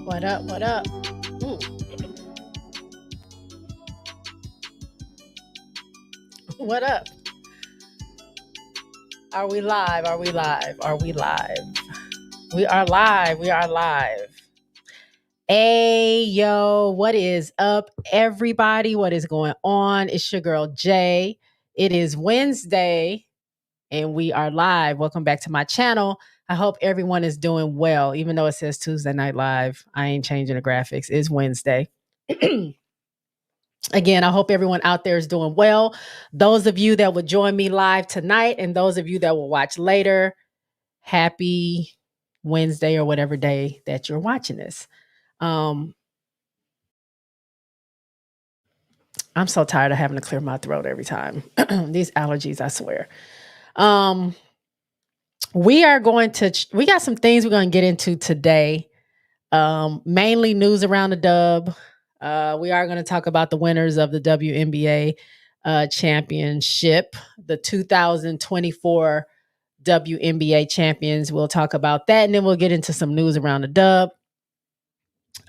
What up? What up? What up? Are we live? Are we live? Are we live? We are live. We are live. Hey, yo, what is up, everybody? What is going on? It's your girl, Jay. It is Wednesday, and we are live. Welcome back to my channel. I hope everyone is doing well, even though it says Tuesday Night Live. I ain't changing the graphics. It's Wednesday. Again, I hope everyone out there is doing well. Those of you that will join me live tonight and those of you that will watch later, happy Wednesday or whatever day that you're watching this. I'm so tired of having to clear my throat every time. These allergies, I swear. We got some things we're going to get into today. Mainly news around the dub. We are going to talk about the winners of the WNBA championship, the 2024 WNBA champions. We'll talk about that, and then we'll get into some news around the dub.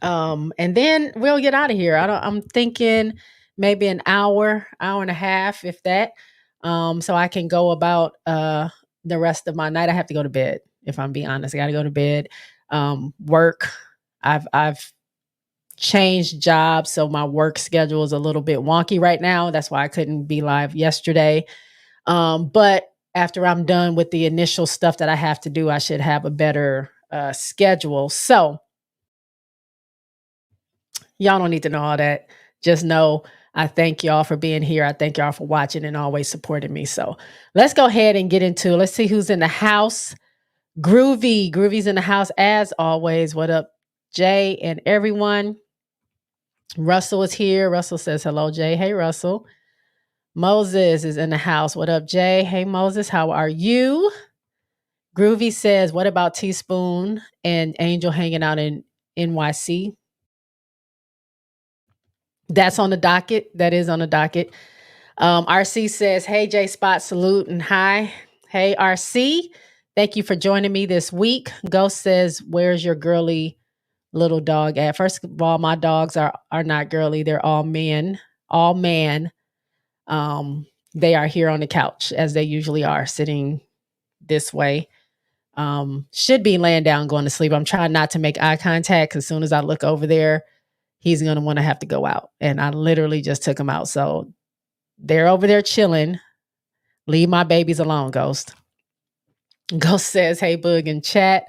And then we'll get out of here. I'm thinking maybe an hour and a half, if that. So I can go about the rest of my night. I have to go to bed, if I'm being honest. I got to go to bed. Work. I've changed jobs, so my work schedule is a little bit wonky right now. That's why I couldn't be live yesterday. But after I'm done with the initial stuff that I have to do, I should have a better schedule. So y'all don't need to know all that. Just know I thank y'all for being here. I thank y'all for watching and always supporting me. So let's go ahead and get into, let's see who's in the house. Groovy's in the house as always. What up, Jay and everyone? Russell is here. Russell says hello, Jay. Hey, Russell. Moses is in the house. What up, Jay? Hey, Moses, how are you? Groovy says, what about Teaspoon and Angel hanging out in NYC? That's on the docket. That is on the docket. RC says, hey, JSpot, salute and hi. Hey, RC. Thank you for joining me this week. Ghost says, where's your girly little dog at? First of all, my dogs are not girly. They're all men. All man. They are here on the couch, as they usually are, sitting this way. Should be laying down, going to sleep. I'm trying not to make eye contact, because as soon as I look over there, he's going to want to have to go out. And I literally just took him out. So they're over there chilling. Leave my babies alone, Ghost. Ghost says, hey, Boog in chat.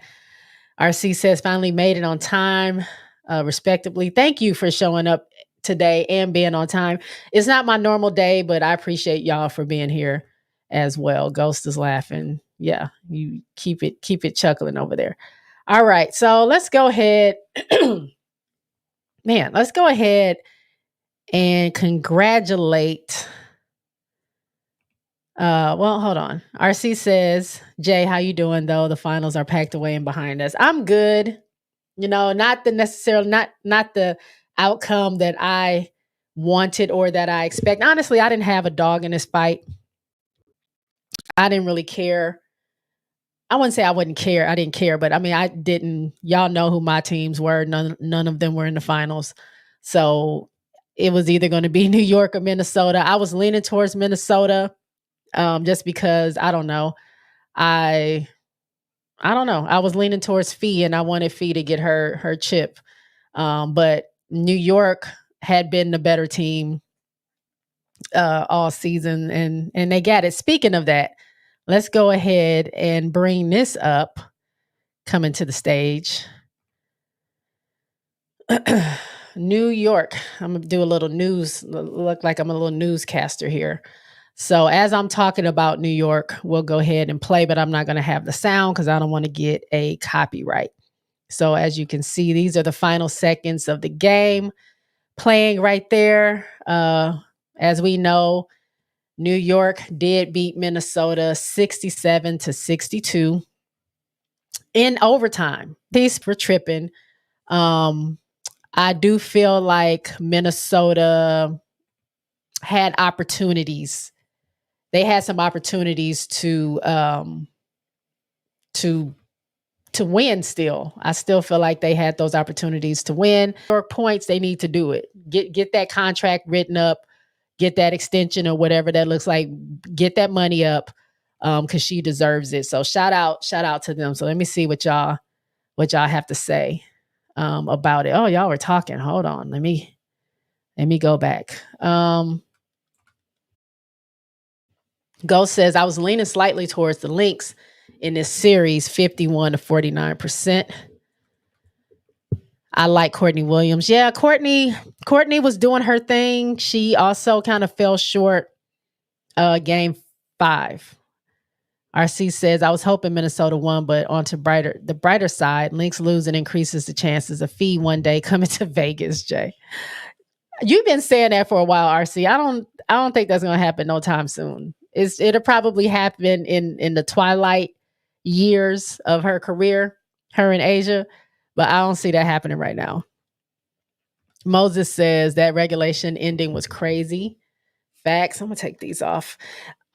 RC says, finally made it on time, respectively. Thank you for showing up today and being on time. It's not my normal day, but I appreciate y'all for being here as well. Ghost is laughing. Yeah, you keep it chuckling over there. All right, so let's go ahead. Man, let's go ahead and congratulate. Well, hold on. RC says, Jay, how you doing though? The finals are packed away and behind us. I'm good. You know, not the outcome that I wanted or that I expect. Honestly, I didn't have a dog in this fight. I didn't really care. I wouldn't say I wouldn't care. I didn't care, but I mean, I didn't. Y'all know who my teams were. None of them were in the finals. So it was either going to be New York or Minnesota. I was leaning towards Minnesota, just because I don't know. I don't know. I was leaning towards Fee, and I wanted Fee to get her chip. But New York had been the better team all season, and they got it. Speaking of that, let's go ahead and bring this up. Coming to the stage. New York. I'm going to do a little news. Look like I'm a little newscaster here. So as I'm talking about New York, we'll go ahead and play, but I'm not going to have the sound because I don't want to get a copyright. So as you can see, these are the final seconds of the game playing right there. As we know, New York did beat Minnesota 67-62 in overtime. Peace for tripping. I do feel like Minnesota had opportunities. They had some opportunities to to win still. I still feel like they had those opportunities to win. For points, they need to do it. Get that contract written up, get that extension or whatever that looks like, get that money up, because she deserves it. So shout out to them. So let me see what y'all have to say about it. Oh, y'all were talking. Hold on. Let me go back. Ghost says, I was leaning slightly towards the Lynx in this series, 51 to 49%. I like Courtney Williams. Yeah, Courtney was doing her thing. She also kind of fell short game 5. RC says, I was hoping Minnesota won, but onto the brighter side, Lynx losing increases the chances of Fee one day coming to Vegas, Jay. You've been saying that for a while, RC. I don't think that's going to happen no time soon. It'll probably happen in the twilight years of her career, her in Asia, but I don't see that happening right now. Moses says that regulation ending was crazy. Facts. I'm going to take these off.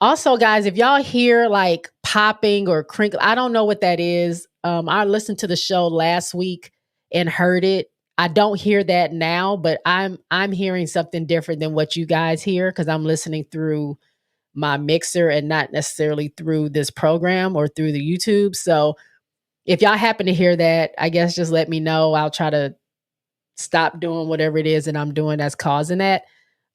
Also, guys, if y'all hear like popping or crinkle, I don't know what that is. I listened to the show last week and heard it. I don't hear that now, but I'm hearing something different than what you guys hear because I'm listening through my mixer and not necessarily through this program or through the YouTube. So if y'all happen to hear that, I guess just let me know. I'll try to stop doing whatever it is that I'm doing that's causing that.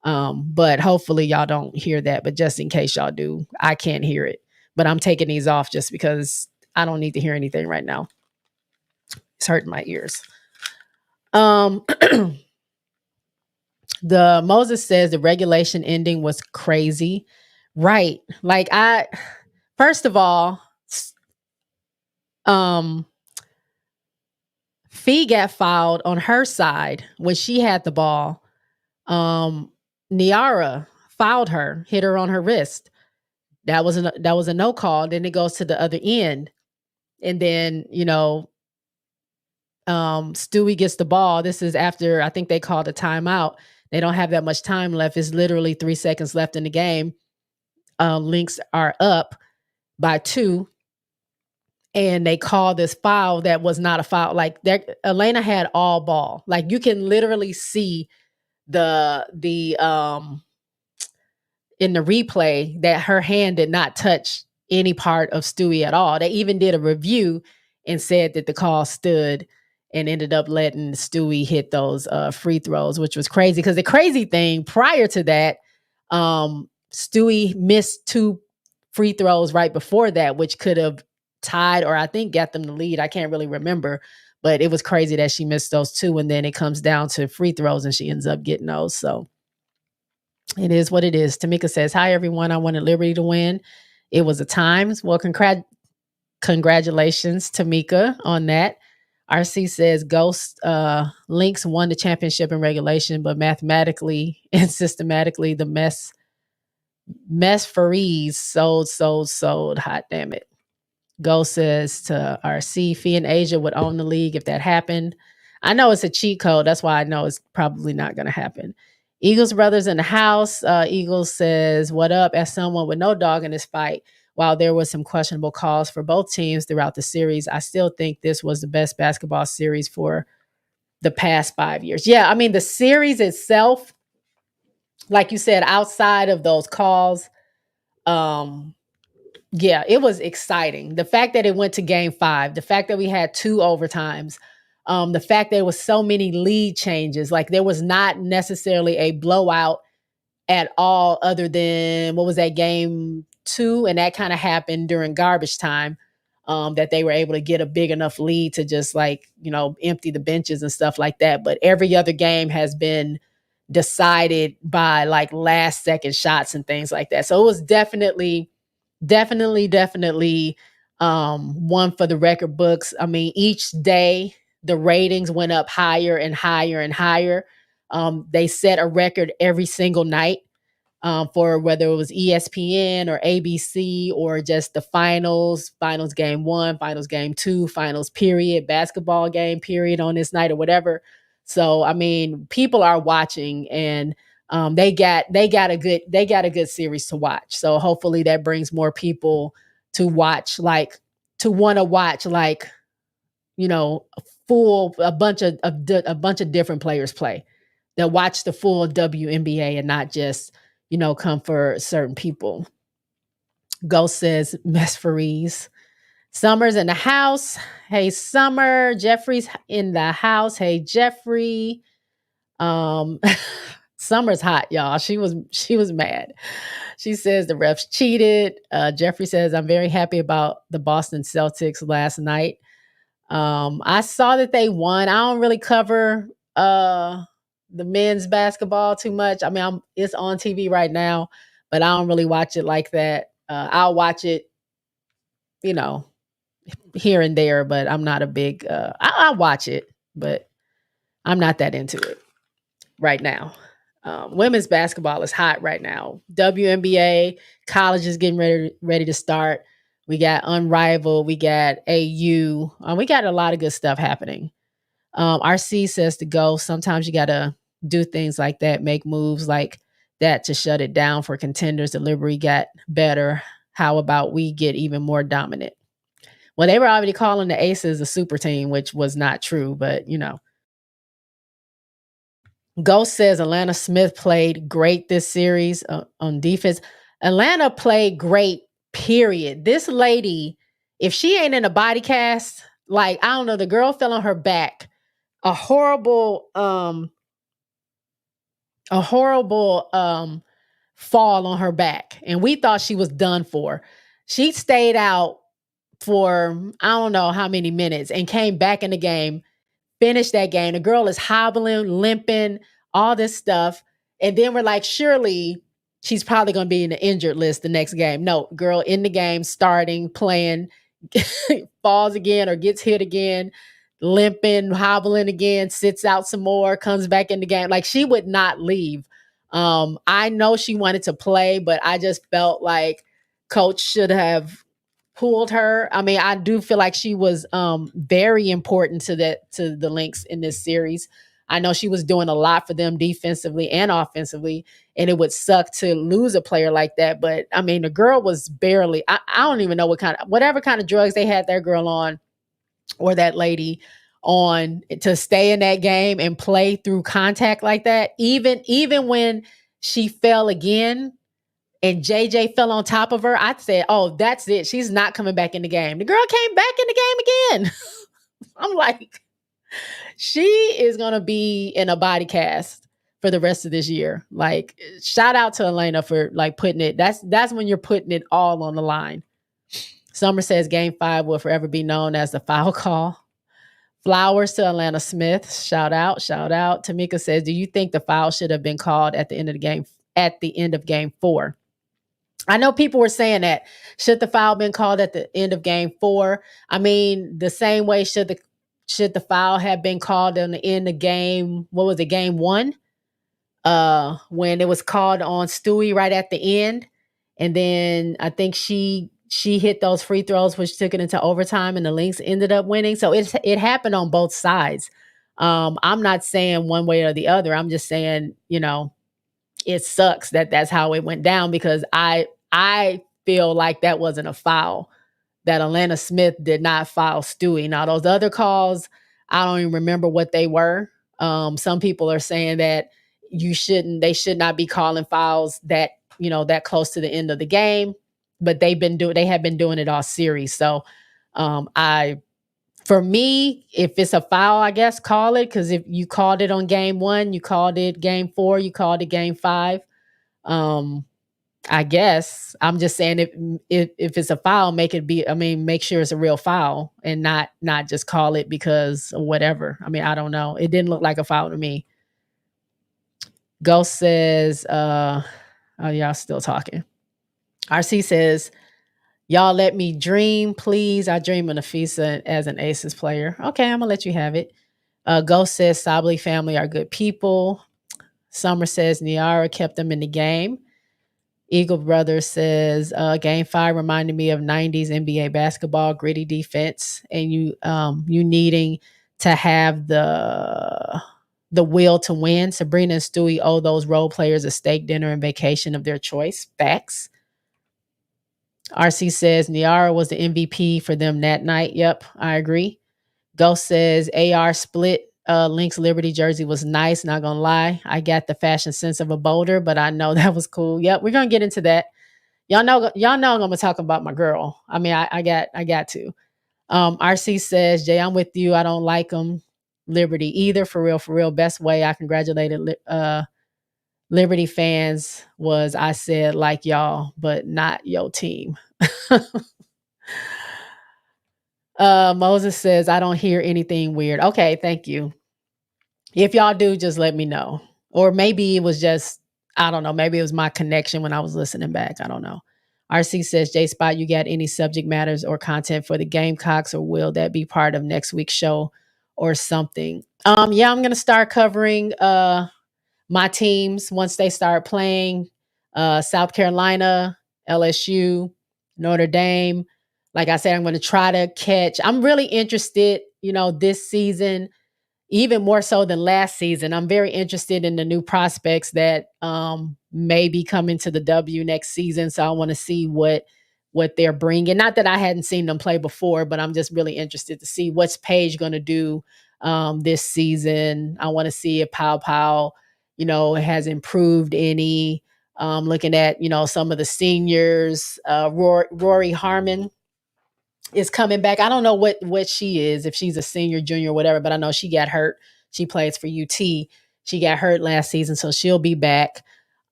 But hopefully y'all don't hear that. But just in case y'all do, I can't hear it. But I'm taking these off just because I don't need to hear anything right now. It's hurting my ears. The Moses says the regulation ending was crazy. Right. Like first of all, Fee got fouled on her side when she had the ball. Niara fouled her, hit her on her wrist. That was a no call. Then it goes to the other end. And then, Stewie gets the ball. This is after, I think they called a timeout. They don't have that much time left. It's literally 3 seconds left in the game. Lynx are up by 2. And they call this foul that was not a foul. Like Elena had all ball. Like you can literally see the in the replay that her hand did not touch any part of Stewie at all. They even did a review and said that the call stood and ended up letting Stewie hit those free throws, which was crazy. Because the crazy thing prior to that, Stewie missed 2 free throws right before that, which could have tied or I think got them the lead. I can't really remember, but it was crazy that she missed those 2. And then it comes down to free throws and she ends up getting those. So it is what it is. Tamika says, hi, everyone. I wanted Liberty to win. It was a times. Well, congratulations, Tamika, on that. RC says, Ghost Lynx won the championship in regulation, but mathematically and systematically, the mess for Reese sold. Hot damn it. Ghost says to RC, Fee and Asia would own the league if that happened. I know it's a cheat code. That's why I know it's probably not going to happen. Eagles brothers in the house. Eagles says, what up? As someone with no dog in this fight, while there was some questionable calls for both teams throughout the series, I still think this was the best basketball series for the past 5 years. Yeah, I mean, the series itself, like you said, outside of those calls, yeah, it was exciting. The fact that it went to game 5, the fact that we had 2 overtimes, the fact there was so many lead changes, like there was not necessarily a blowout at all other than, what was that, game 2? And that kind of happened during garbage time, that they were able to get a big enough lead to just empty the benches and stuff like that. But every other game has been decided by like last second shots and things like that. So it was definitely one for the record books. I mean, each day the ratings went up higher and higher and higher. They set a record every single night for whether it was ESPN or ABC or just the finals game 1, finals game 2, finals period, basketball game period on this night or whatever. So, I mean, people are watching and they got a good series to watch. So hopefully that brings more people to watch, to want to watch you know, a bunch of different players play, that watch the full WNBA and not just, come for certain people. Ghost says, mess for Reese. Summer's in the house. Hey, Summer. Jeffrey's in the house. Hey, Jeffrey. Um, Summer's hot, y'all. She was mad. She says the refs cheated. Jeffrey says, I'm very happy about the Boston Celtics last night. I saw that they won. I don't really cover the men's basketball too much. I mean, it's on TV right now, but I don't really watch it like that. I'll watch it, here and there, but I'm not a big I watch it, but I'm not that into it right now. Women's basketball is hot right now. WNBA, college is getting ready to start. We got Unrivaled, we got AU. We got a lot of good stuff happening. RC says to go. Sometimes you got to do things like that, make moves like that to shut it down for contenders. Delivery got better. How about we get even more dominant? Well, they were already calling the Aces a super team, which was not true, but Ghost says Atlanta Smith played great this series on defense. Atlanta played great, period. This lady, if she ain't in a body cast, like, I don't know, the girl fell on her back. A horrible fall on her back. And we thought she was done for. She stayed out for I don't know how many minutes and came back in the game, finished that game. The girl is hobbling, limping, all this stuff. And then we're like, surely she's probably going to be in the injured list the next game. No, girl in the game, starting, playing, falls again or gets hit again, limping, hobbling again, sits out some more, comes back in the game. Like, she would not leave. I know she wanted to play, but I just felt like coach should have pulled her. I mean, I do feel like she was very important to the Lynx in this series. I know she was doing a lot for them defensively and offensively, and it would suck to lose a player like that. But I mean, the girl was barely, I don't even know whatever kind of drugs they had that girl on, or that lady on, to stay in that game and play through contact like that. Even when she fell again, and JJ fell on top of her, I said, oh, that's it. She's not coming back in the game. The girl came back in the game again. I'm like, she is going to be in a body cast for the rest of this year. Like, shout out to Elena for like putting it. That's when you're putting it all on the line. Summer says game 5 will forever be known as the foul call. Flowers to Atlanta Smith. Shout out. Tamika says, do you think the foul should have been called at the end of game 4? I know people were saying that. Should the foul been called at the end of game 4? I mean, the same way should the foul have been called on the end of game, what was it, game 1? When it was called on Stewie right at the end. And then I think she hit those free throws, which took it into overtime, and the Lynx ended up winning. So it happened on both sides. I'm not saying one way or the other. I'm just saying, it sucks that that's how it went down, because I feel like that wasn't a foul, that Atlanta Smith did not foul Stewie. Now, those other calls, I don't even remember what they were. Some people are saying that they should not be calling fouls that close to the end of the game, but they have been doing it all series. So for me, if it's a foul, I guess call it, because if you called it on game 1, you called it game 4, you called it game 5. I guess I'm just saying, if it's a foul, make sure it's a real foul, and not just call it because of whatever. I mean, I don't know. It didn't look like a foul to me. Ghost says, oh, y'all still talking. RC says, y'all let me dream, please. I dream of Nafisa as an Aces player. Okay, I'm gonna let you have it. Ghost says Sably family are good people. Summer says Niara kept them in the game. Eagle Brother says game 5 reminded me of 90s NBA basketball, gritty defense, and you needing to have the will to win. Sabrina and Stewie owe those role players a steak dinner and vacation of their choice. Facts. RC says Niara was the MVP for them that night. Yep, I agree. Ghost says AR split Lynx Liberty jersey was nice. Not gonna lie, I got the fashion sense of a Boulder, but I know that was cool. Yep, we're gonna get into that. Y'all know I'm gonna talk about my girl. I mean, I got to. RC says, Jay, I'm with you. I don't like them. Liberty either. For real, for real. Best way I congratulated Liberty fans was I said like y'all, but not your team. Moses says, I don't hear anything weird. Okay, thank you. If y'all do, just let me know. Or maybe it was just, I don't know, maybe it was my connection when I was listening back. I don't know. RC says, J Spot, you got any subject matters or content for the Gamecocks, or will that be part of next week's show or something? Yeah, I'm gonna start covering my teams once they start playing. South Carolina, LSU, Notre Dame. Like I said, I'm gonna try to catch. I'm really interested, this season even more so than last season. I'm very interested in the new prospects that may be coming to the W next season. So I want to see what they're bringing. Not that I hadn't seen them play before, but I'm just really interested to see what's Paige going to do this season. I want to see if Pow Pow, has improved any. Looking at some of the seniors, Rory Harmon is coming back. I don't know what she is, if she's a senior, junior, whatever, but I know she got hurt. She plays for UT. She got hurt last season, so she'll be back.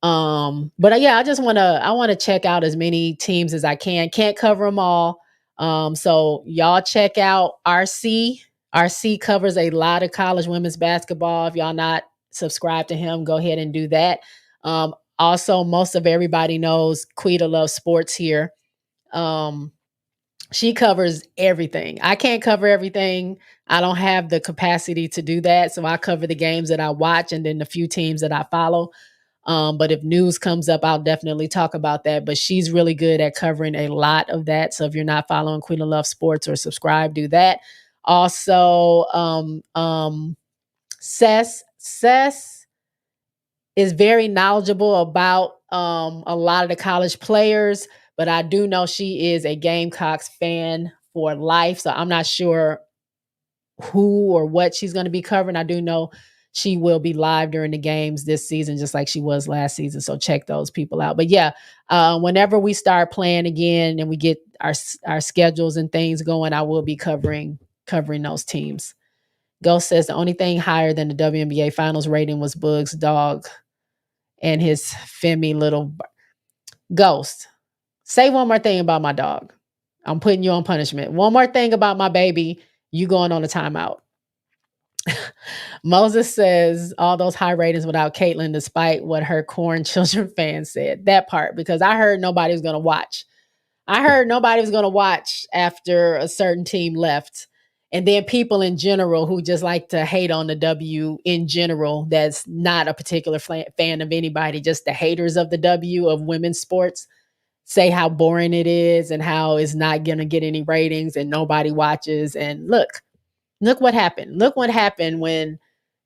But yeah, I want to check out as many teams as I can. Can't cover them all. So y'all check out RC. RC covers a lot of college women's basketball. If y'all not subscribed to him, go ahead and do that. Also, most of everybody knows Quita loves sports here. She covers everything. I can't cover everything. I don't have the capacity to do that. So I cover the games that I watch and then the few teams that I follow. But if news comes up, I'll definitely talk about that. But she's really good at covering a lot of that. So if you're not following Queen of Love Sports or subscribe, do that. Also, Sess is very knowledgeable about a lot of the college players, but I do know she is a Gamecocks fan for life. So I'm not sure who or what she's going to be covering. I do know she will be live during the games this season, just like she was last season. So check those people out. But yeah, whenever we start playing again and we get our schedules and things going, I will be covering those teams. Ghost says the only thing higher than the WNBA Finals rating was Boog's dog and his Femi little Ghost. Say one more thing about my dog. I'm putting you on punishment. One more thing about my baby, you going on a timeout. Moses says all those high ratings without Caitlin, despite what her corn children fans said. That part, because I heard nobody was going to watch. I heard nobody was going to watch after a certain team left. And then people in general who just like to hate on the W in general, that's not a particular fan of anybody, just the haters of the W of women's sports, say how boring it is and how it's not going to get any ratings and nobody watches. And look what happened. Look what happened when,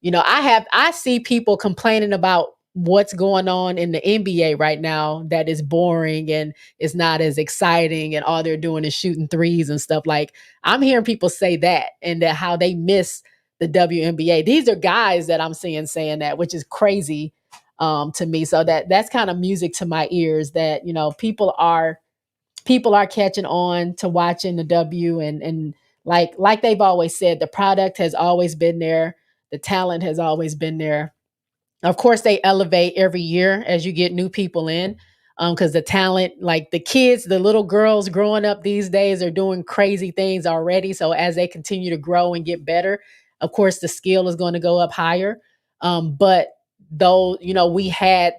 I see people complaining about what's going on in the NBA right now that is boring and it's not as exciting and all they're doing is shooting threes and stuff. Like, I'm hearing people say that and that how they miss the WNBA. These are guys that I'm seeing saying that, which is crazy to me. So that's kind of music to my ears that, people are catching on to watching the W and like they've always said, the product has always been there. The talent has always been there. Of course, they elevate every year as you get new people in, because the talent, like the kids, the little girls growing up these days are doing crazy things already. So as they continue to grow and get better, of course, the skill is going to go up higher. But though, we had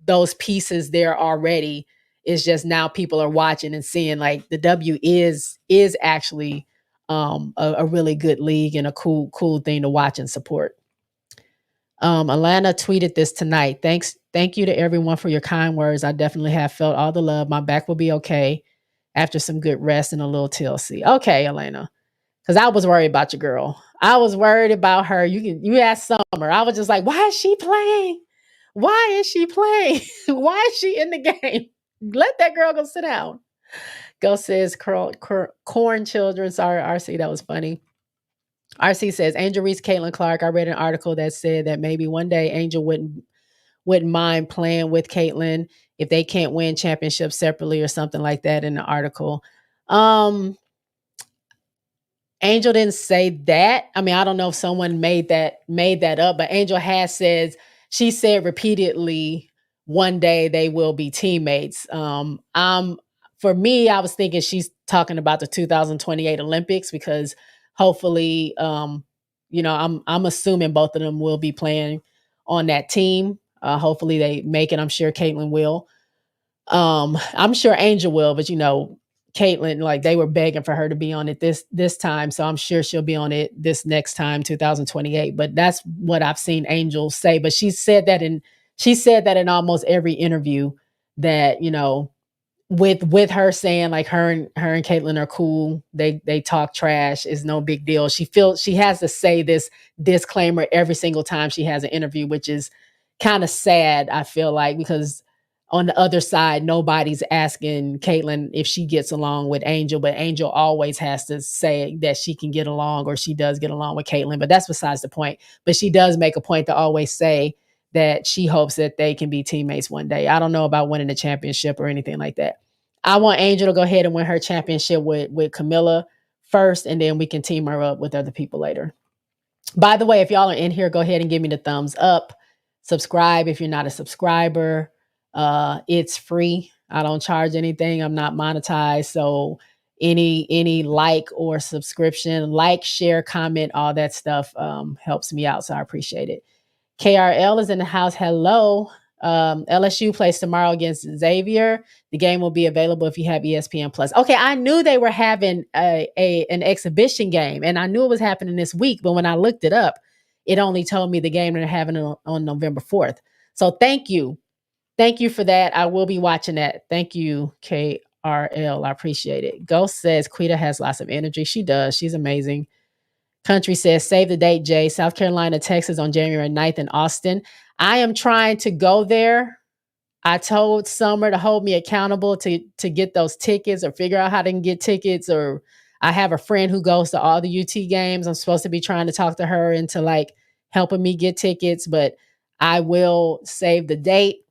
those pieces there already, it's just now people are watching and seeing like the W is actually a really good league and a cool thing to watch and support. Alana tweeted this tonight. Thank you to everyone for your kind words. I definitely have felt all the love. My back will be okay after some good rest and a little TLC. Okay, Alana. Because I was worried about your girl. I was worried about her. You asked Summer. I was just like, why is she playing? Why is she playing? Why is she in the game? Let that girl go sit down. Go says corn children. Sorry, RC, that was funny. RC says, Angel Reese, Caitlin Clark. I read an article that said that maybe one day Angel wouldn't mind playing with Caitlin if they can't win championships separately or something like that in the article. Angel didn't say that. I mean, I don't know if someone made that up, but Angel has said, she said repeatedly, one day they will be teammates. For me, I was thinking she's talking about the 2028 Olympics because hopefully, I'm assuming both of them will be playing on that team. Hopefully they make it. I'm sure Caitlin will. I'm sure Angel will, but Caitlin, like they were begging for her to be on it this time, so I'm sure she'll be on it this next time, 2028. But that's what I've seen Angel say. But she said that in almost every interview that with her saying like her and Caitlin are cool. They talk trash. It's no big deal. She feels she has to say this disclaimer every single time she has an interview, which is kind of sad, I feel like, because on the other side, nobody's asking Caitlin if she gets along with Angel, but Angel always has to say that she can get along or she does get along with Caitlin. But that's besides the point. But she does make a point to always say that she hopes that they can be teammates one day. I don't know about winning the championship or anything like that. I want Angel to go ahead and win her championship with Camilla first, and then we can team her up with other people later. By the way, if y'all are in here, go ahead and give me the thumbs up. Subscribe if you're not a subscriber. It's free. I don't charge anything. I'm not monetized. So any like or subscription, like, share, comment, all that stuff helps me out. So I appreciate it. KRL is in the house. Hello. LSU plays tomorrow against Xavier. The game will be available if you have ESPN Plus. Okay, I knew they were having an exhibition game, and I knew it was happening this week. But when I looked it up, it only told me the game they're having on November 4th. So thank you for that. I will be watching that. Thank you, KRL. I appreciate it. Ghost says Quita has lots of energy. She does. She's amazing. Country says, save the date, Jay. South Carolina, Texas on January 9th in Austin. I am trying to go there. I told Summer to hold me accountable to get those tickets or figure out how to get tickets. Or I have a friend who goes to all the UT games. I'm supposed to be trying to talk to her into like helping me get tickets, but I will save the date.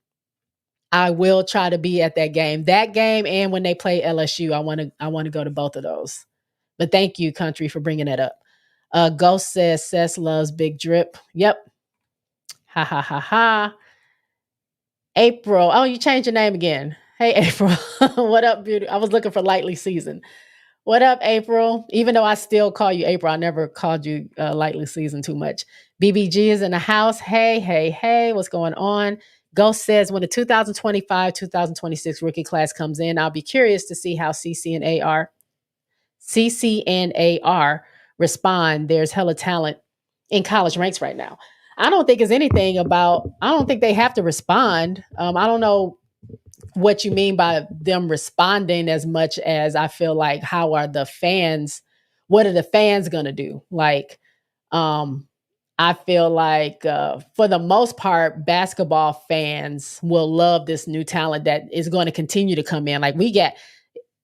I will try to be at that game. That game and when they play LSU, I want to go to both of those. But thank you, Country, for bringing that up. Ghost says Seth loves Big Drip. Yep. Ha ha ha ha. April. Oh, you changed your name again. Hey, April. What up, beauty? I was looking for Lightly Seasoned. What up, April? Even though I still call you April, I never called you Lightly Seasoned too much. BBG is in the house. Hey, hey, hey. What's going on? Ghost says when the 2025-2026 rookie class comes in, I'll be curious to see how CC and AR respond. There's hella talent in college ranks right now. I don't think it's anything about, I don't think they have to respond. I don't know what you mean by them responding as much as I feel like, how are the fans, what are the fans going to do? Like, I feel like for the most part, basketball fans will love this new talent that is going to continue to come in. Like we get,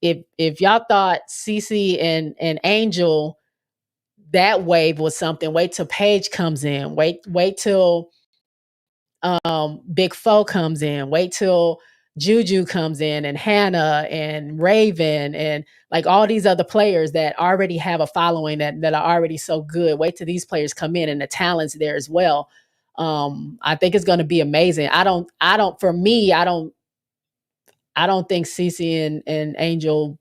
if y'all thought CC and Angel, that wave was something, wait till Paige comes in, wait till Big Foe comes in, wait till Juju comes in, and Hannah and Raven and like all these other players that already have a following that are already so good. Wait till these players come in and the talent's there as well. I think it's going to be amazing. I don't think CC and Angel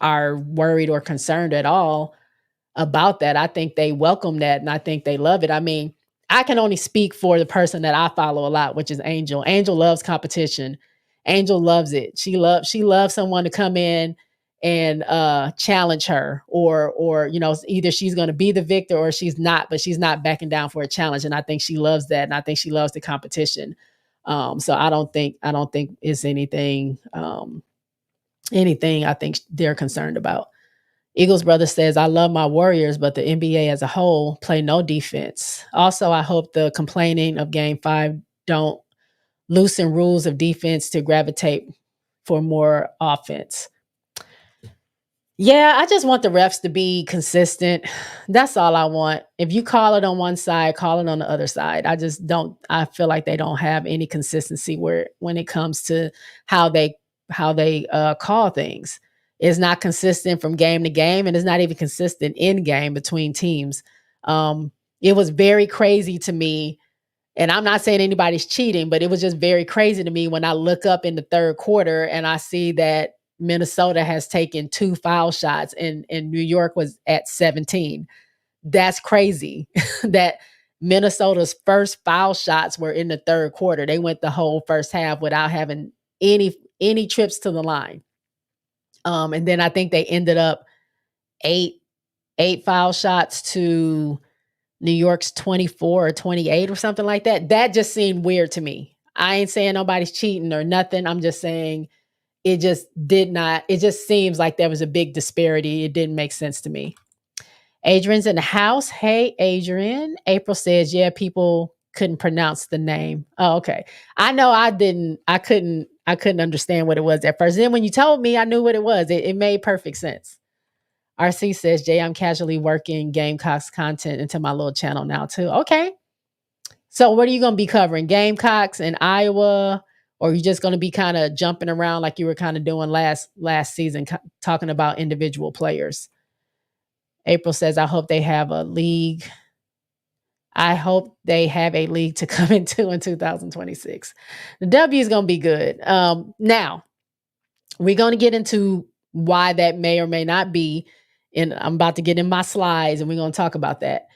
are worried or concerned at all about that. I think they welcome that and I think they love it. I mean, I can only speak for the person that I follow a lot, which is Angel. Angel loves competition. Angel loves it. She loves someone to come in and challenge her or either she's going to be the victor or she's not, but she's not backing down for a challenge. And I think she loves that. And I think she loves the competition. So I don't think it's anything I think they're concerned about. Eagles brother says, I love my Warriors, but the NBA as a whole play no defense. Also, I hope the complaining of Game 5 don't loosen rules of defense to gravitate for more offense. Yeah, I just want the refs to be consistent. That's all I want. If you call it on one side, call it on the other side. I just don't I feel like they don't have any consistency where when it comes to how they call things. It's not consistent from game to game and it's not even consistent in game between teams. Um it was very crazy to me, and I'm not saying anybody's cheating, but it was just very crazy to me when I look up in the third quarter and I see that Minnesota has taken 2 foul shots and New York was at 17. That's crazy that Minnesota's first foul shots were in the third quarter. They went the whole first half without having any trips to the line. And then I think they ended up 8 8 foul shots to New York's 24 or 28 or something like that. That just seemed weird to me. I ain't saying nobody's cheating or nothing. I'm just saying it just seems like there was a big disparity. It didn't make sense to me. Adrian's in the house. Hey, Adrian. April says, yeah, people couldn't pronounce the name. Oh, okay. I know I couldn't understand what it was at first. Then when you told me, I knew what it was. It made perfect sense. RC says, Jay, I'm casually working Gamecocks content into my little channel now too. Okay. So what are you going to be covering? Gamecocks in Iowa? Or are you just going to be kind of jumping around like you were kind of doing last season, talking about individual players? April says, I hope they have a league. I hope they have a league to come into in 2026. The W is going to be good. Now, we're going to get into why that may or may not be. And I'm about to get in my slides and we're going to talk about that.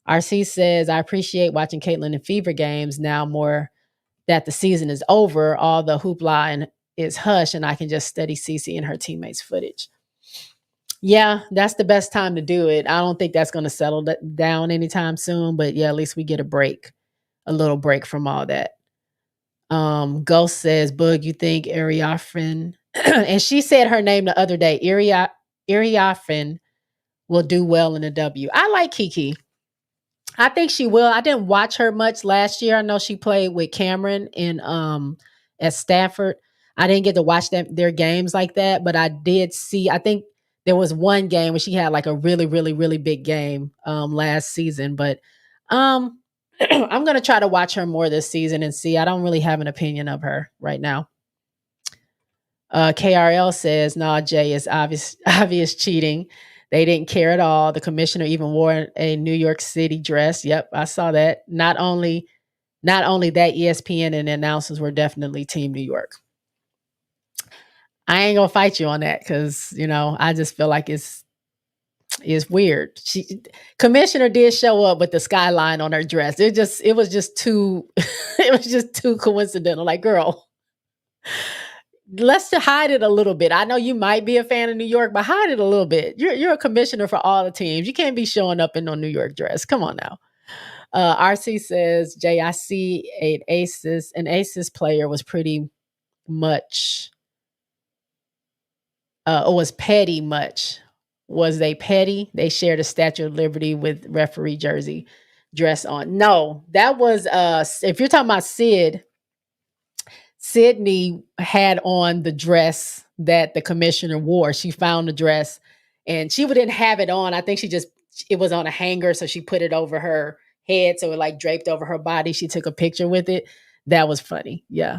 RC says, I appreciate watching Caitlin and Fever games now more that the season is over. All the hoopla and is hush and I can just study Cece and her teammates' footage. Yeah, that's the best time to do it. I don't think that's going to settle down anytime soon, but yeah, at least we get a little break from all that. Ghost says, Boog, you think Ariafrin, and she said her name the other day, Ariafrin will do well in the W. I like Kiki. I think she will. I didn't watch her much last year. I know she played with Cameron in at Stafford. I didn't get to watch their games like that, but I did see. I think there was one game where she had like a really, really, really big game last season. But um, I'm gonna try to watch her more this season and see. I don't really have an opinion of her right now. KRL says, "Nah, Jay is obvious cheating. They didn't care at all. The commissioner even wore a New York City dress. Yep, I saw that. Not only that, ESPN and the announcers were definitely Team New York. I ain't gonna fight you on that because I just feel like it's weird. Commissioner did show up with the skyline on her dress. It was just too it was just too coincidental. Like, girl, let's just hide it a little bit. I know you might be a fan of New York, but hide it a little bit. You're a commissioner for all the teams. You can't be showing up in no New York dress. Come on now. RC says, Jay, I see an Aces player was pretty much, was petty much. Was they petty? They shared a Statue of Liberty with referee jersey dress on. No, that was, if you're talking about Sydney had on the dress that the commissioner wore. She found the dress and she didn't have it on. I think it was on a hanger. So she put it over her head. So it like draped over her body. She took a picture with it. That was funny. Yeah.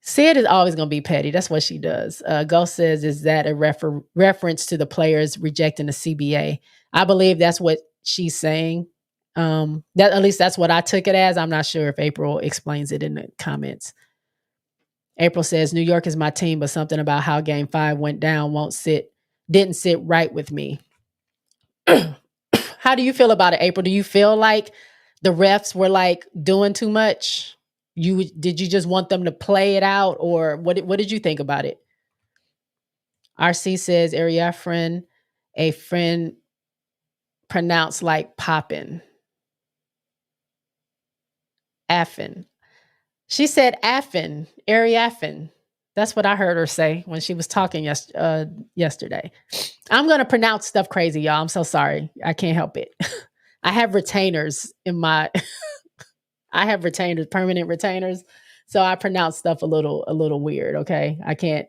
Sid is always going to be petty. That's what she does. Ghost says, is that a reference to the players rejecting the CBA? I believe that's what she's saying. That at least that's what I took it as. I'm not sure if April explains it in the comments. April says, New York is my team, but something about how game 5 went down didn't sit right with me. How do you feel about it, April? Do you feel like the refs were like doing too much? Did you just want them to play it out, or what did you think about it? RC says, a friend pronounced like poppin'. Affin. She said Affin, Ariaffin. That's what I heard her say when she was talking yesterday. I'm going to pronounce stuff crazy, y'all. I'm so sorry. I can't help it. I have retainers permanent retainers. So I pronounce stuff a little weird, okay? I can't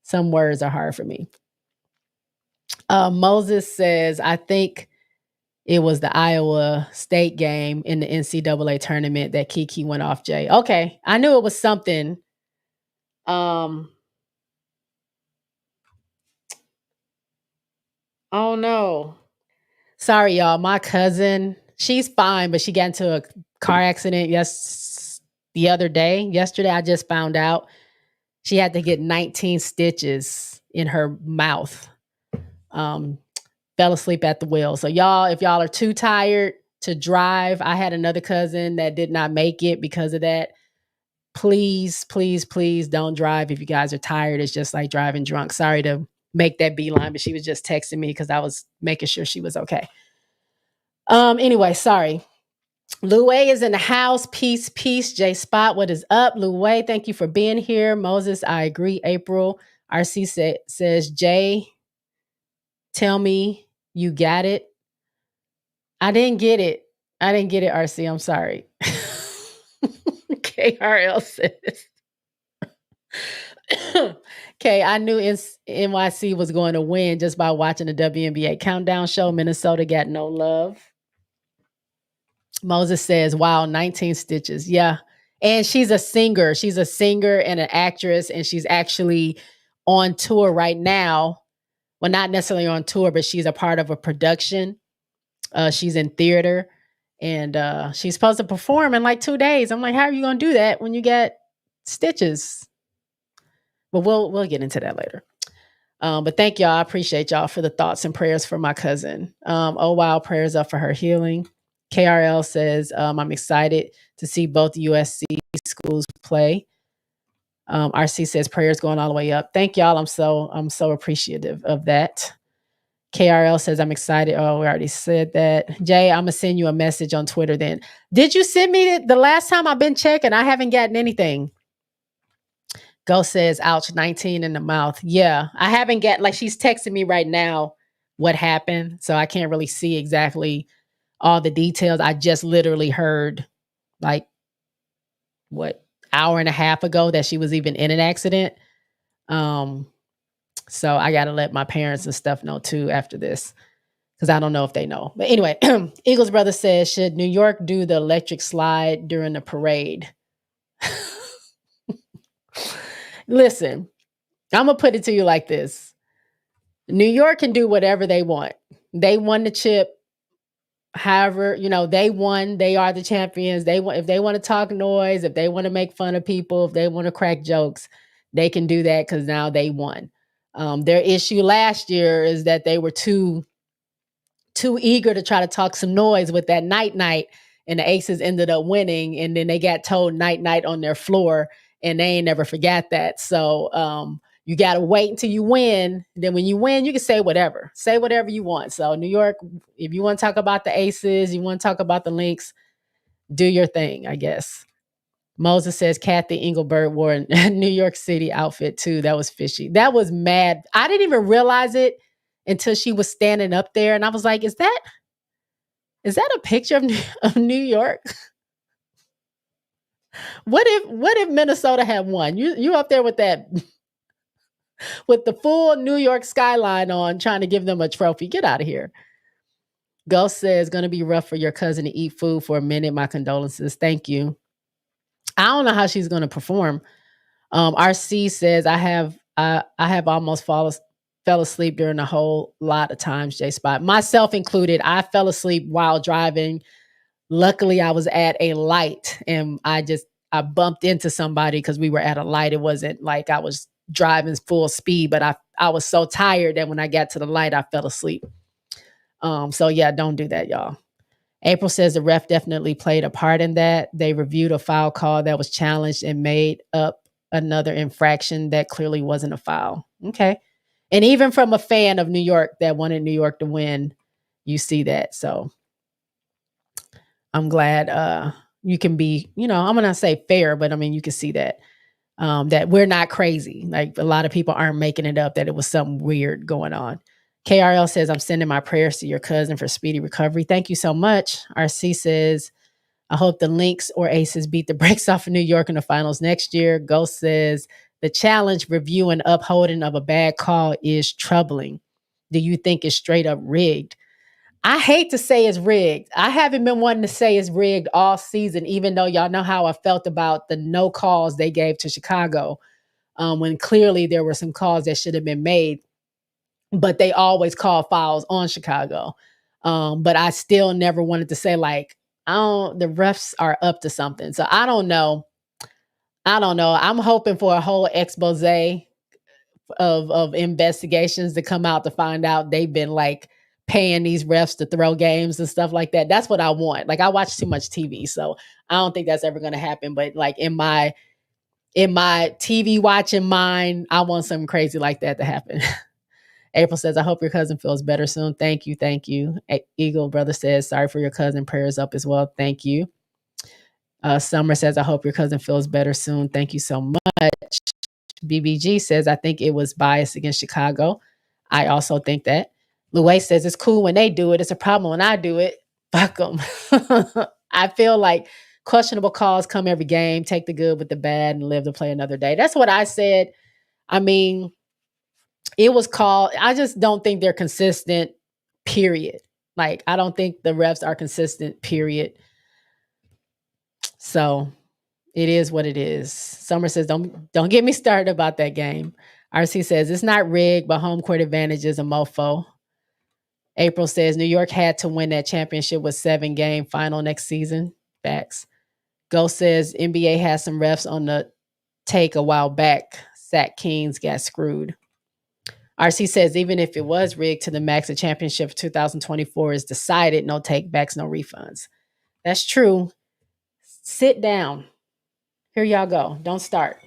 some words are hard for me. Moses says, I think it was the Iowa State game in the NCAA tournament that Kiki went off Jay. Okay. I knew it was something. Oh no. Sorry, y'all. My cousin, she's fine, but she got into a car accident the other day. Yesterday, I just found out she had to get 19 stitches in her mouth. Fell asleep at the wheel. So y'all, if y'all are too tired to drive, I had another cousin that did not make it because of that. Please, please, please don't drive if you guys are tired. It's just like driving drunk. Sorry to make that beeline, but she was just texting me because I was making sure she was okay. Anyway, sorry. Lou is in the house. Peace, peace. J Spot, what is up? Lou, thank you for being here. Moses, I agree. April, RC says, Jay, tell me you got it. I didn't get it. RC. I'm sorry. KRL says. Okay, I knew NYC was going to win just by watching the WNBA countdown show. Minnesota got no love. Moses says, wow, 19 stitches. Yeah. And she's a singer. She's a singer and an actress, and she's actually on tour right now. Well, not necessarily on tour, but she's a part of a production. She's in theater, and she's supposed to perform in like 2 days. I'm like, how are you going to do that when you get stitches? But we'll get into that later. But thank y'all. I appreciate y'all for the thoughts and prayers for my cousin. Oh, wow. Prayers up for her healing. KRL says, I'm excited to see both USC schools play. RC says prayers going all the way up. Thank y'all. I'm so appreciative of that. KRL says, I'm excited. Oh, we already said that. Jay, I'm going to send you a message on Twitter then. Did you send me the last time I've been checking? I haven't gotten anything. Ghost says, ouch, 19 in the mouth. Yeah, I haven't like she's texting me right now what happened. So I can't really see exactly all the details. I just literally heard like, hour and a half ago that she was even in an accident. So I got to let my parents and stuff know too after this, because I don't know if they know. But anyway, Eagles brother says, should New York do the electric slide during the parade? Listen, I'm going to put it to you like this. New York can do whatever they want. They won the chip. However, they won. They are the champions. If they want to talk noise, if they want to make fun of people, if they want to crack jokes, they can do that because now they won. Their issue last year is that they were too eager to try to talk some noise with that night, and the Aces ended up winning, and then they got told night on their floor, and they ain't never forgot that. So you got to wait until you win. Then when you win, you can say whatever you want. So New York, if you want to talk about the Aces, you want to talk about the Lynx, do your thing, I guess. Moses says Kathy Engelbert wore a New York City outfit too. That was fishy. That was mad. I didn't even realize it until she was standing up there, and I was like, is that a picture of New York? What if Minnesota had won? You up there with that, with the full New York skyline on, trying to give them a trophy? Get out of here. Ghost says, going to be rough for your cousin to eat food for a minute. My condolences. Thank you. I don't know how she's going to perform. RC says, I have almost fell asleep during a whole lot of times, J Spot, myself included. I fell asleep while driving. Luckily, I was at a light, and I bumped into somebody because we were at a light. It wasn't like I was driving full speed, but I was so tired that when I got to the light, I fell asleep. So yeah, don't do that, y'all. April says the ref definitely played a part in that. They reviewed a foul call that was challenged and made up another infraction that clearly wasn't a foul. Okay. And even from a fan of New York that wanted New York to win, you see that. So I'm glad you can be, I'm going to say fair, but I mean, you can see that, that we're not crazy. Like a lot of people aren't making it up that it was something weird going on. KRL says, I'm sending my prayers to your cousin for speedy recovery. Thank you so much. RC says, I hope the Lynx or Aces beat the brakes off of New York in the finals next year. Ghost says, the challenge, review, and upholding of a bad call is troubling. Do you think it's straight up rigged? I hate to say it's rigged. I haven't been wanting to say it's rigged all season, even though y'all know how I felt about the no calls they gave to Chicago, when clearly there were some calls that should have been made, but they always call fouls on Chicago. But I still never wanted to say, like, the refs are up to something. So I don't know. I'm hoping for a whole expose of investigations to come out to find out they've been like paying these refs to throw games and stuff like that. That's what I want. Like, I watch too much TV, so I don't think that's ever going to happen. But like in my TV watching mind, I want something crazy like that to happen. April says, I hope your cousin feels better soon. Thank you. Thank you. Eagle Brother says, sorry for your cousin. Prayers up as well. Thank you. Summer says, I hope your cousin feels better soon. Thank you so much. BBG says, I think it was biased against Chicago. I also think that. Louis says, it's cool when they do it. It's a problem when I do it. Fuck them. I feel like questionable calls come every game. Take the good with the bad and live to play another day. That's what I said. I mean, it was called. I just don't think they're consistent, period. Like, I don't think the refs are consistent, period. So it is what it is. Summer says, don't get me started about that game. RC says, it's not rigged, but home court advantage is a mofo. April says, New York had to win that championship with 7-game final next season. Facts. Ghost says, NBA has some refs on the take a while back. Zach Kings got screwed. RC says, even if it was rigged to the max, the championship of 2024 is decided. No take backs, no refunds. That's true. Sit down. Here y'all go. Don't start.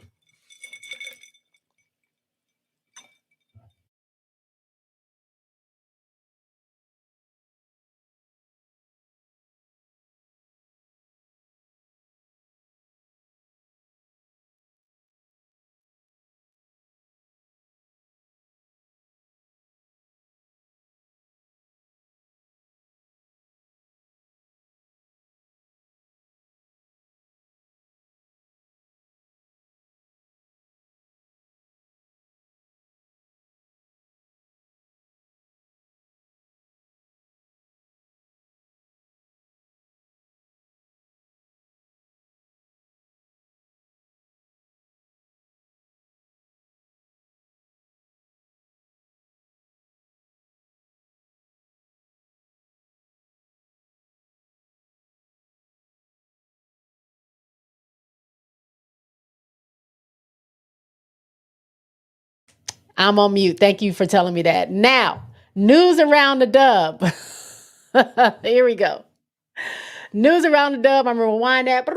I'm on mute. Thank you for telling me that. Now, news around the dub. Here we go. News around the dub. I'm gonna rewind that.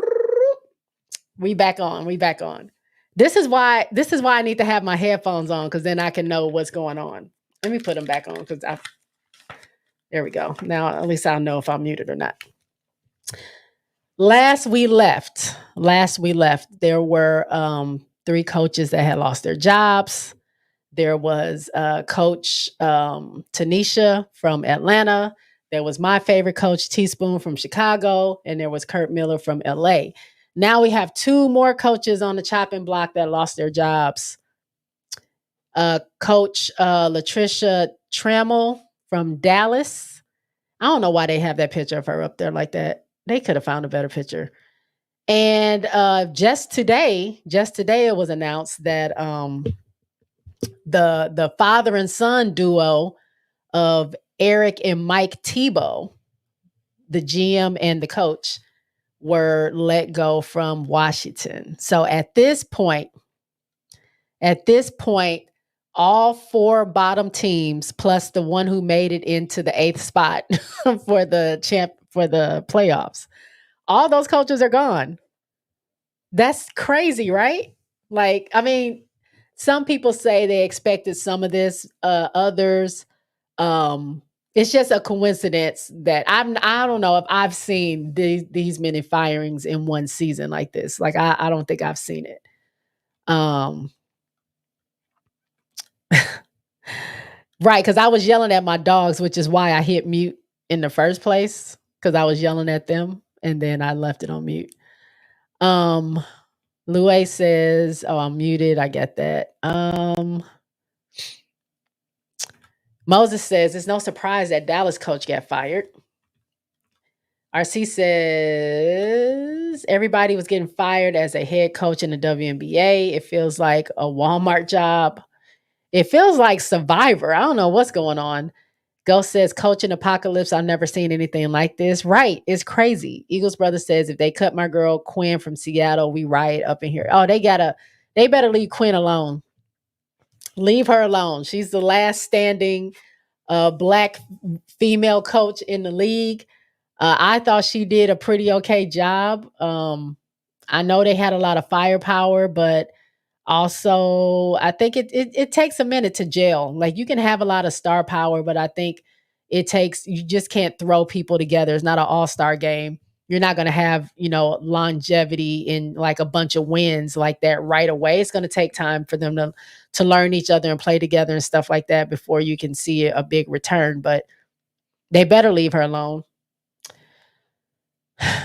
We back on. We back on. This is why I need to have my headphones on, because then I can know what's going on. Let me put them back on, because there we go. Now at least I'll know if I'm muted or not. Last we left, there were 3 coaches that had lost their jobs. There was Coach Tanisha from Atlanta. There was my favorite coach, Teaspoon from Chicago. And there was Kurt Miller from LA. Now we have 2 more coaches on the chopping block that lost their jobs. Coach Latricia Trammell from Dallas. I don't know why they have that picture of her up there like that. They could have found a better picture. And just today it was announced that the father and son duo of Eric and Mike Tebow, the GM and the coach, were let go from Washington. So at this point, all 4 bottom teams plus the one who made it into the 8th spot for the playoffs, all those coaches are gone. That's crazy, right? Like, I mean, some people say they expected some of this, others, it's just a coincidence that I don't know if I've seen these many firings in one season like this. Like, I don't think I've seen it. Right, because I was yelling at my dogs, which is why I hit mute in the first place, because I was yelling at them and then I left it on mute. Louis says, oh, I'm muted. I get that. Moses says it's no surprise that Dallas coach got fired. RC says everybody was getting fired as a head coach in the WNBA. It feels like a Walmart job. It feels like Survivor. I don't know what's going on. Ghost says, coaching apocalypse. I've never seen anything like this. Right. It's crazy. Eagles brother says, if they cut my girl Quinn from Seattle, we riot up in here. Oh, they better leave Quinn alone. Leave her alone. She's the last standing black female coach in the league. I thought she did a pretty okay job. I know they had a lot of firepower, but also I think it takes a minute to gel. Like you can have a lot of star power, but I think you just can't throw people together. It's not an all-star game. You're not going to have, longevity in like a bunch of wins like that right away. It's going to take time for them to learn each other and play together and stuff like that before you can see a big return, but they better leave her alone.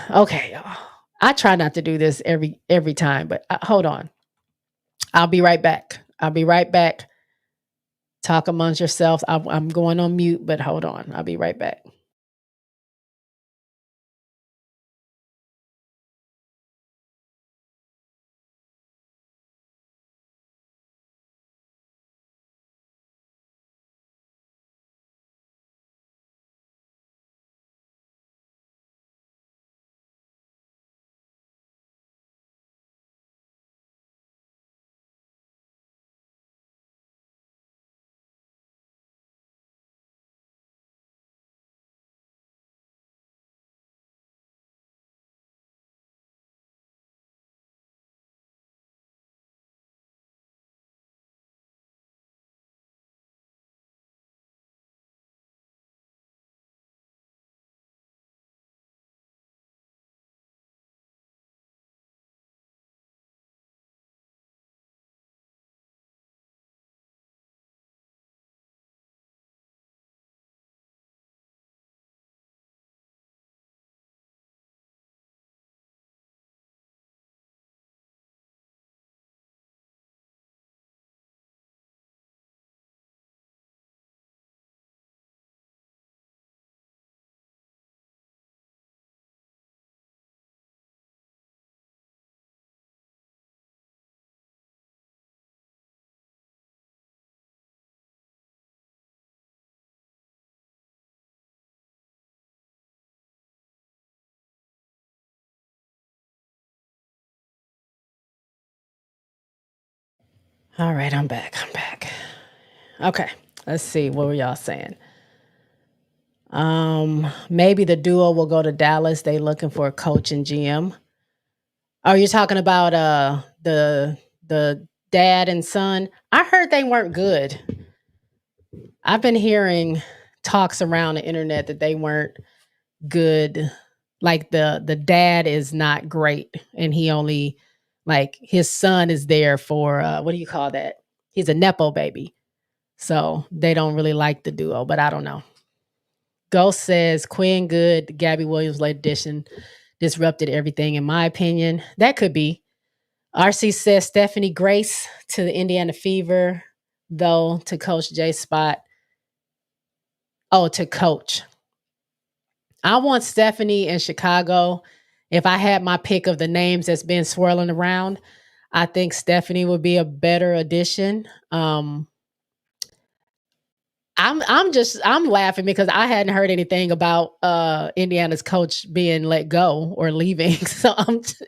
Okay. I try not to do this every time, but hold on. I'll be right back. Talk amongst yourselves. I'm going on mute, but hold on. I'll be right back. All right, I'm back. Okay, let's see. What were y'all saying? Maybe the duo will go to Dallas. They looking for a coach and GM. Oh, you're talking about the dad and son. I heard they weren't good. I've been hearing talks around the internet that they weren't good. Like the dad is not great, and he only like his son is there for what do you call that? He's a nepo baby, so they don't really like the duo. But I don't know. Ghost says Quinn good, Gabby Williams late addition disrupted everything. In my opinion, that could be. RC says Stephanie Grace to the Indiana Fever, though to coach J Spot. Oh, to coach. I want Stephanie in Chicago. If I had my pick of the names that's been swirling around, I think Stephanie would be a better addition. I'm laughing because I hadn't heard anything about Indiana's coach being let go or leaving. So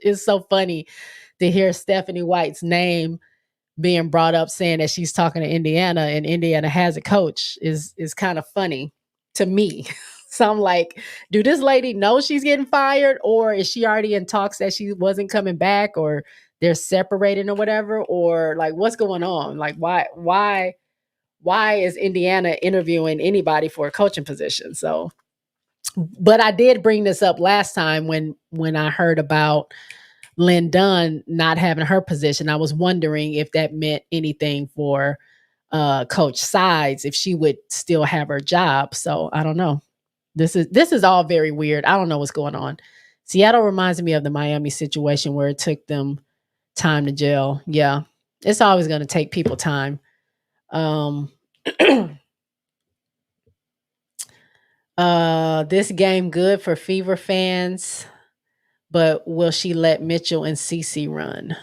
it's so funny to hear Stephanie White's name being brought up saying that she's talking to Indiana and Indiana has a coach is kind of funny to me. So I'm like, do this lady know she's getting fired, or is she already in talks that she wasn't coming back, or they're separating or whatever, or like what's going on? Like why is Indiana interviewing anybody for a coaching position? So, but I did bring this up last time when I heard about Lynn Dunn not having her position. I was wondering if that meant anything for Coach Sides, if she would still have her job. So I don't know. This is all very weird. I don't know what's going on. Seattle reminds me of the Miami situation where it took them time to gel. Yeah, it's always going to take people time. Um, This game good for Fever fans, but will she let Mitchell and Cece run?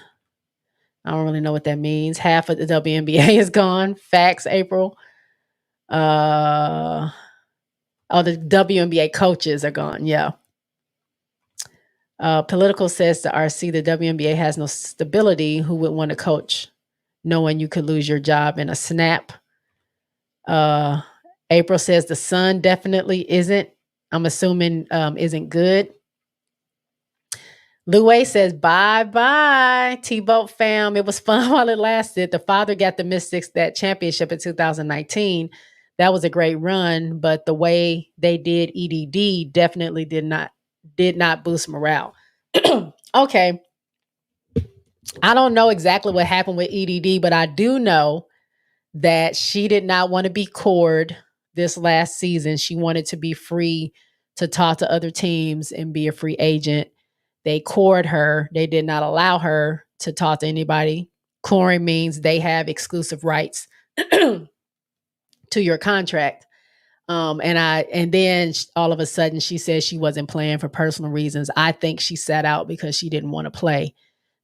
I don't really know what that means. Half of the WNBA is gone. Facts, April. The WNBA coaches are gone. Yeah. Political says to RC, the WNBA has no stability. Who would want to coach knowing you could lose your job in a snap? April says the Sun definitely isn't. I'm assuming isn't good. Louie says, bye-bye, T-Boat fam. It was fun while it lasted. The father got the Mystics that championship in 2019. That was a great run, but the way they did EDD definitely did not boost morale. Okay. I don't know exactly what happened with EDD, but I do know that she did not want to be cored this last season. She wanted to be free to talk to other teams and be a free agent. They cored her. They did not allow her to talk to anybody. Coring means they have exclusive rights to your contract. And then all of a sudden she said she wasn't playing for personal reasons. I think she sat out because she didn't want to play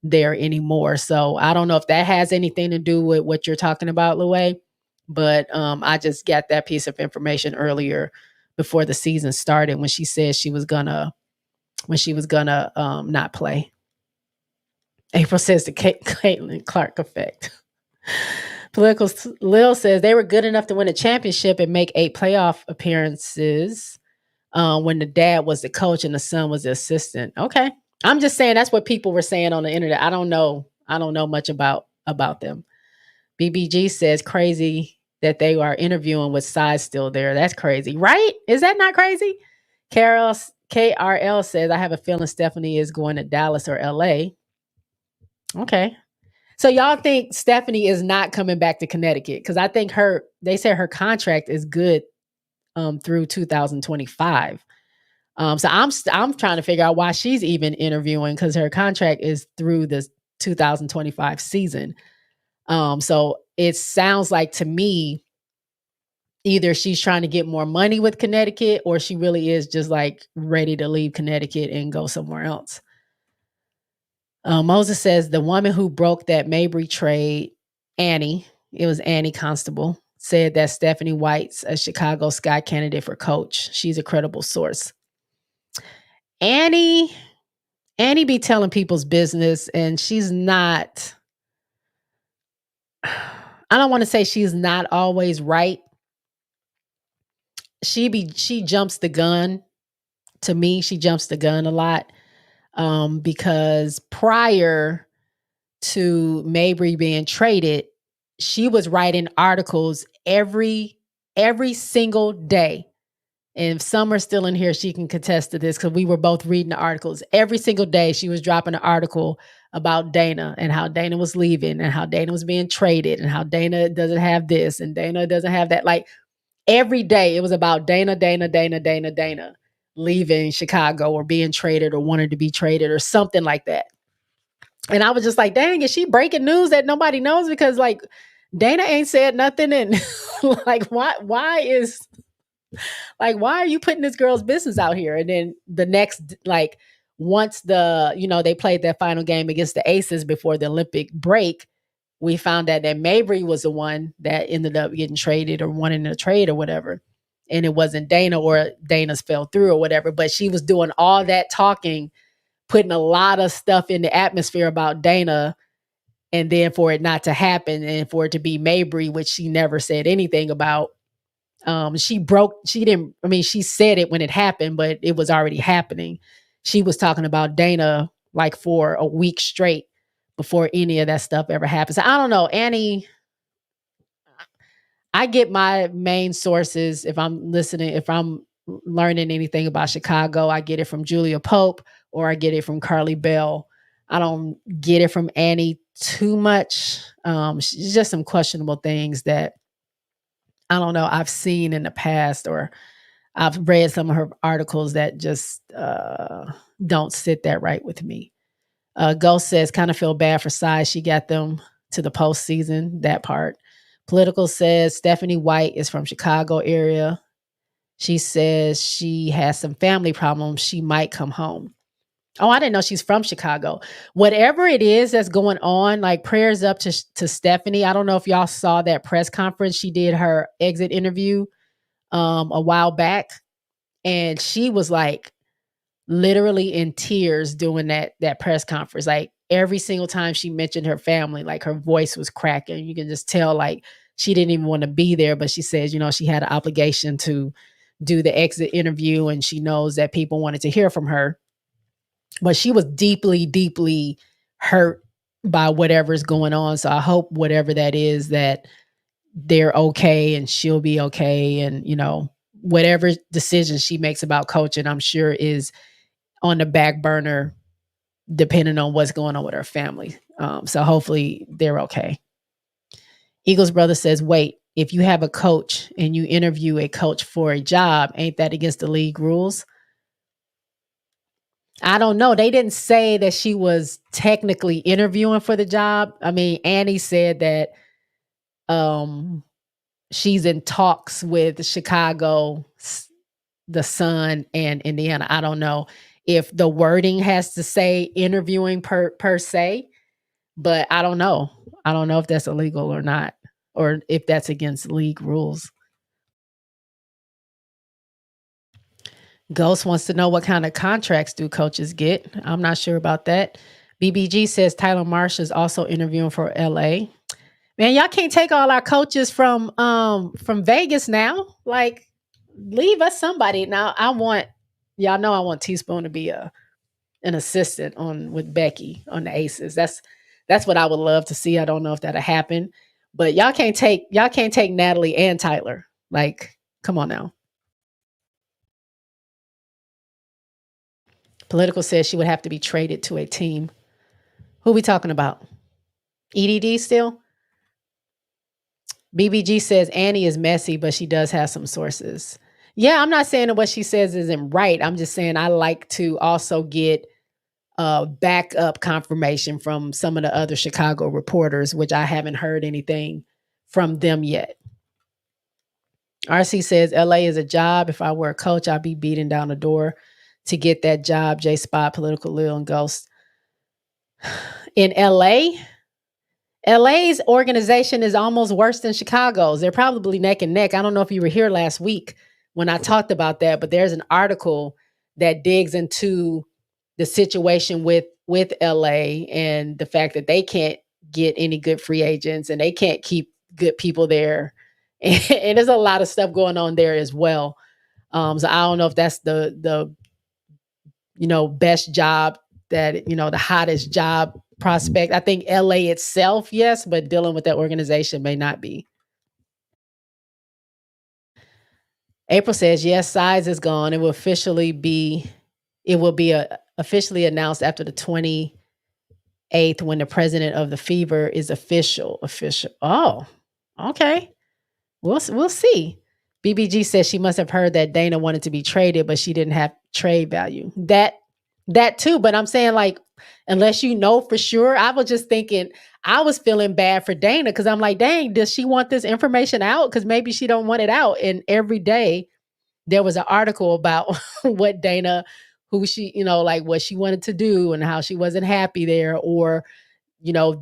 there anymore. So I don't know if that has anything to do with what you're talking about, Louie, but I just got that piece of information earlier before the season started when she said she was gonna not play. April says the Caitlin Clark effect. Political Lil says they were good enough to win a championship and make 8 playoff appearances when the dad was the coach and the son was the assistant. Okay. I'm just saying that's what people were saying on the internet. I don't know much about them. BBG says crazy that they are interviewing with size still there. That's crazy, right? Is that not crazy? KRL says I have a feeling Stephanie is going to Dallas or LA. Okay. So y'all think Stephanie is not coming back to Connecticut? Because I think they said her contract is good through 2025. So I'm trying to figure out why she's even interviewing because her contract is through the 2025 season. So it sounds like to me, either she's trying to get more money with Connecticut or she really is just like ready to leave Connecticut and go somewhere else. Moses says the woman who broke that Mabry trade, Annie Constable, said that Stephanie White's a Chicago Sky candidate for coach. She's a credible source. Annie be telling people's business, and she's not. I don't want to say she's not always right. She jumps the gun. To me, she jumps the gun a lot. Because prior to Mabry being traded, she was writing articles every single day. And if Summer's still in here, she can contest to this because we were both reading the articles. Every single day, she was dropping an article about Dana and how Dana was leaving and how Dana was being traded and how Dana doesn't have this and Dana doesn't have that. Like every day, it was about Dana leaving Chicago or being traded or wanted to be traded or something like that. And I was just like, dang, is she breaking news that nobody knows? Because like Dana ain't said nothing. And like, why are you putting this girl's business out here? And then the next, like once they played their final game against the Aces before the Olympic break, we found out that Mabry was the one that ended up getting traded or wanting to trade or whatever. And it wasn't Dana or Dana's fell through or whatever, but she was doing all that talking, putting a lot of stuff in the atmosphere about Dana, and then for it not to happen and for it to be Mabry, which she never said anything about. She said it when it happened, but it was already happening. She was talking about Dana like for a week straight before any of that stuff ever happened. So I don't know, Annie. I get my main sources if I'm learning anything about Chicago, I get it from Julia Pope or I get it from Carly Bell. I don't get it from Annie too much. She's just some questionable things that I don't know, I've seen in the past or I've read some of her articles that just don't sit that right with me. Ghost says, kind of feel bad for size. She got them to the postseason, that part. Political says Stephanie White is from Chicago area. She says she has some family problems. She might come home. Oh, I didn't know she's from Chicago. Whatever it is that's going on, like prayers up to Stephanie. I don't know if y'all saw that press conference. She did her exit interview a while back, and she was like literally in tears doing that press conference. Like every single time she mentioned her family, like her voice was cracking. You can just tell like she didn't even want to be there, but she says, she had an obligation to do the exit interview, and she knows that people wanted to hear from her. But she was deeply, deeply hurt by whatever's going on. So I hope whatever that is, that they're okay and she'll be okay. And, whatever decision she makes about coaching, I'm sure is on the back burner, depending on what's going on with her family. So hopefully they're okay. Eagles brother says, wait, if you have a coach and you interview a coach for a job, ain't that against the league rules? I don't know. They didn't say that she was technically interviewing for the job. I mean, Annie said that she's in talks with Chicago, the Sun, and Indiana. I don't know if the wording has to say interviewing per se, but I don't know. I don't know if that's illegal or not, or if that's against league rules. Ghost wants to know what kind of contracts do coaches get. I'm not sure about that. BBG says Tyler Marsh is also interviewing for LA. Man, y'all can't take all our coaches from Vegas now. Like, leave us somebody. Now, y'all know I want Teaspoon to be an assistant with Becky on the Aces. That's what I would love to see. I don't know if that'll happen, but y'all can't take Natalie and Tyler. Like, come on now. Political says she would have to be traded to a team. Who we talking about? EDD still? BBG says Annie is messy, but she does have some sources. Yeah, I'm not saying that what she says isn't right. I'm just saying I like to also get backup confirmation from some of the other Chicago reporters, which I haven't heard anything from them yet. RC says LA is a job. If I were a coach, I'd be beating down the door to get that job. JSpot, Political Lil, and Ghost. In LA's organization is almost worse than Chicago's. They're probably neck and neck. I don't know if you were here last week when I talked about that, but there's an article that digs into the situation with LA and the fact that they can't get any good free agents and they can't keep good people there. And there's a lot of stuff going on there as well. So I don't know if that's the best job, that the hottest job prospect. I think LA itself, yes, but dealing with that organization may not be. April says, yes, size is gone. It will be officially announced after the 28th when the president of the Fever is official. Oh, okay. We'll see. BBG says she must have heard that Dana wanted to be traded, but she didn't have trade value. That too, but I'm saying, like, unless you know for sure, I was just thinking, I was feeling bad for Dana because I'm like, dang, does she want this information out? Because maybe she don't want it out. And every day there was an article about what Dana, who she, like what she wanted to do and how she wasn't happy there, or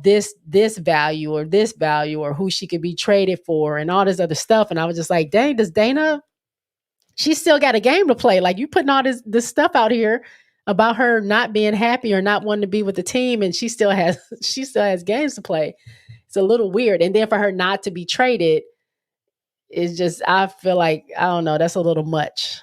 this value or this value, or who she could be traded for and all this other stuff. And I was just like, dang, does Dana, she still got a game to play. Like, you putting all this stuff out here about her not being happy or not wanting to be with the team, and she still has games to play. It's a little weird. And then for her not to be traded, it's just, I feel like, I don't know, that's a little much.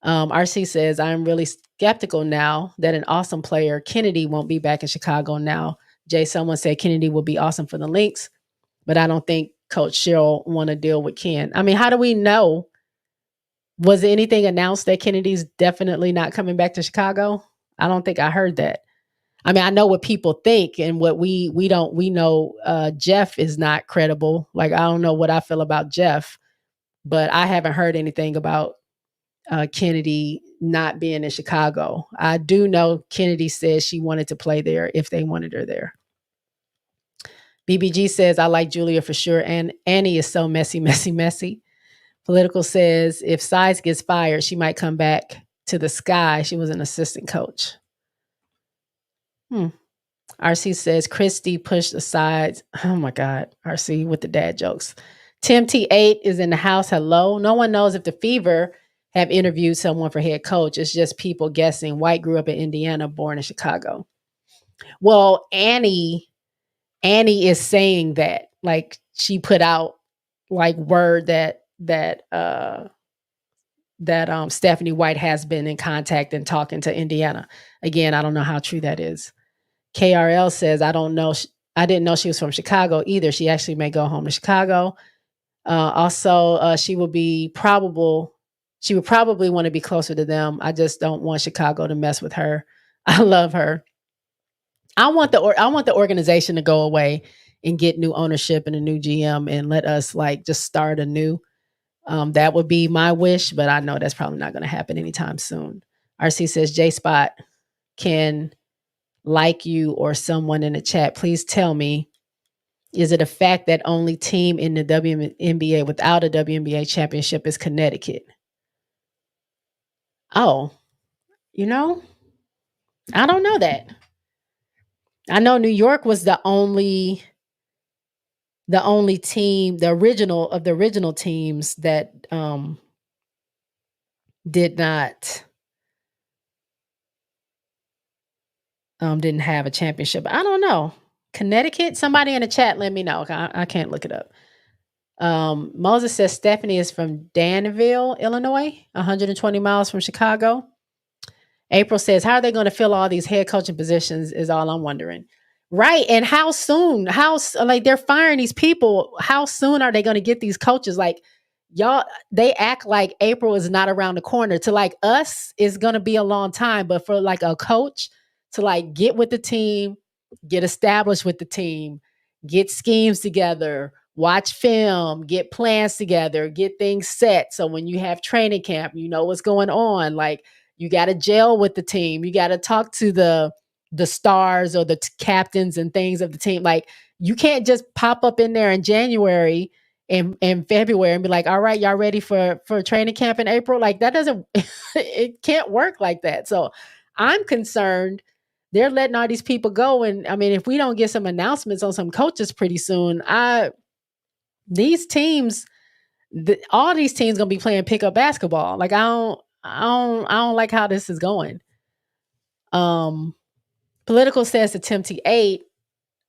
RC says, I'm really skeptical now that an awesome player, Kennedy, won't be back in Chicago now. Jay, someone said Kennedy will be awesome for the Lynx, but I don't think Coach Cheryl want to deal with Ken. I mean, how do we know? Was anything announced that Kennedy's definitely not coming back to Chicago? I don't think I heard that. I mean, I know what people think, and what we know Jeff is not credible. Like, I don't know what I feel about Jeff, but I haven't heard anything about Kennedy not being in Chicago. I do know Kennedy says she wanted to play there if they wanted her there. BBG says, I like Julia for sure. And Annie is so messy, messy, messy. Political says if Sides gets fired, she might come back to the Sky. She was an assistant coach. RC says Christy pushed aside. Oh my God, RC with the dad jokes. Tim T8 is in the house. Hello. No one knows if the Fever have interviewed someone for head coach. It's just people guessing. White grew up in Indiana, born in Chicago. Well, Annie is saying that. Like she put out like word that Stephanie White has been in contact and talking to Indiana. Again, I don't know how true that is. KRL says, I don't know. I didn't know she was from Chicago either. She actually may go home to Chicago. Also, she would probably want to be closer to them. I just don't want Chicago to mess with her. I love her. I want the organization to go away and get new ownership and a new GM and let us like just start anew. That would be my wish, but I know that's probably not going to happen anytime soon. RC says, JSpot can like you or someone in the chat. Please tell me, is it a fact that only team in the WNBA without a WNBA championship is Connecticut? Oh, I don't know that. I know New York was the only team, the original teams that did not didn't have a championship. I don't know. Connecticut? Somebody in the chat, let me know. I can't look it up. Moses says Stephanie is from Danville, Illinois, 120 miles from Chicago. April says, how are they going to fill all these head coaching positions is all I'm wondering. Right. And how soon? Like they're firing these people. How soon are they going to get these coaches? Like y'all, they act like April is not around the corner. To like us is going to be a long time. But for like a coach to like get with the team, get established with the team, get schemes together, watch film, get plans together, get things set. So when you have training camp, you know what's going on. Like you got to gel with the team. You got to talk to the stars or the captains and things of the team. Like you can't just pop up in there in January and February and be like, all right, y'all ready for training camp in April? Like that doesn't, it can't work like that. So I'm concerned they're letting all these people go. And I mean, if we don't get some announcements on some coaches pretty soon, these teams, all these teams gonna be playing pickup basketball. Like I don't like how this is going. Political says the Tim T8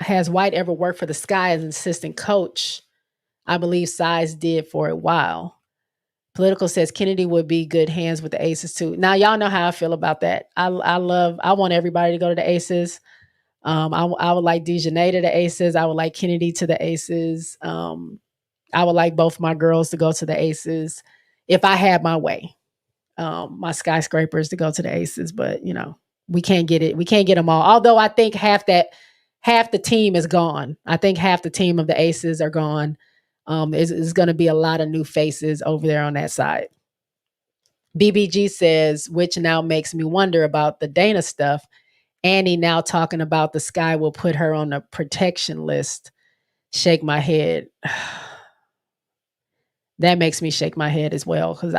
has White ever worked for the Sky as an assistant coach. I believe Size did for a while. Political says Kennedy would be good hands with the Aces too. Now y'all know how I feel about that. I want everybody to go to the Aces. I would like Dejanay to the Aces. I would like Kennedy to the Aces. I would like both my girls to go to the Aces if I had my way. My skyscrapers to go to the Aces, but we can't get it. We can't get them all. Although I think half the team is gone. I think half the team of the Aces are gone. It's going to be a lot of new faces over there on that side. BBG says, which now makes me wonder about the Dana stuff. Annie now talking about the Sky will put her on the protection list. Shake my head. That makes me shake my head as well because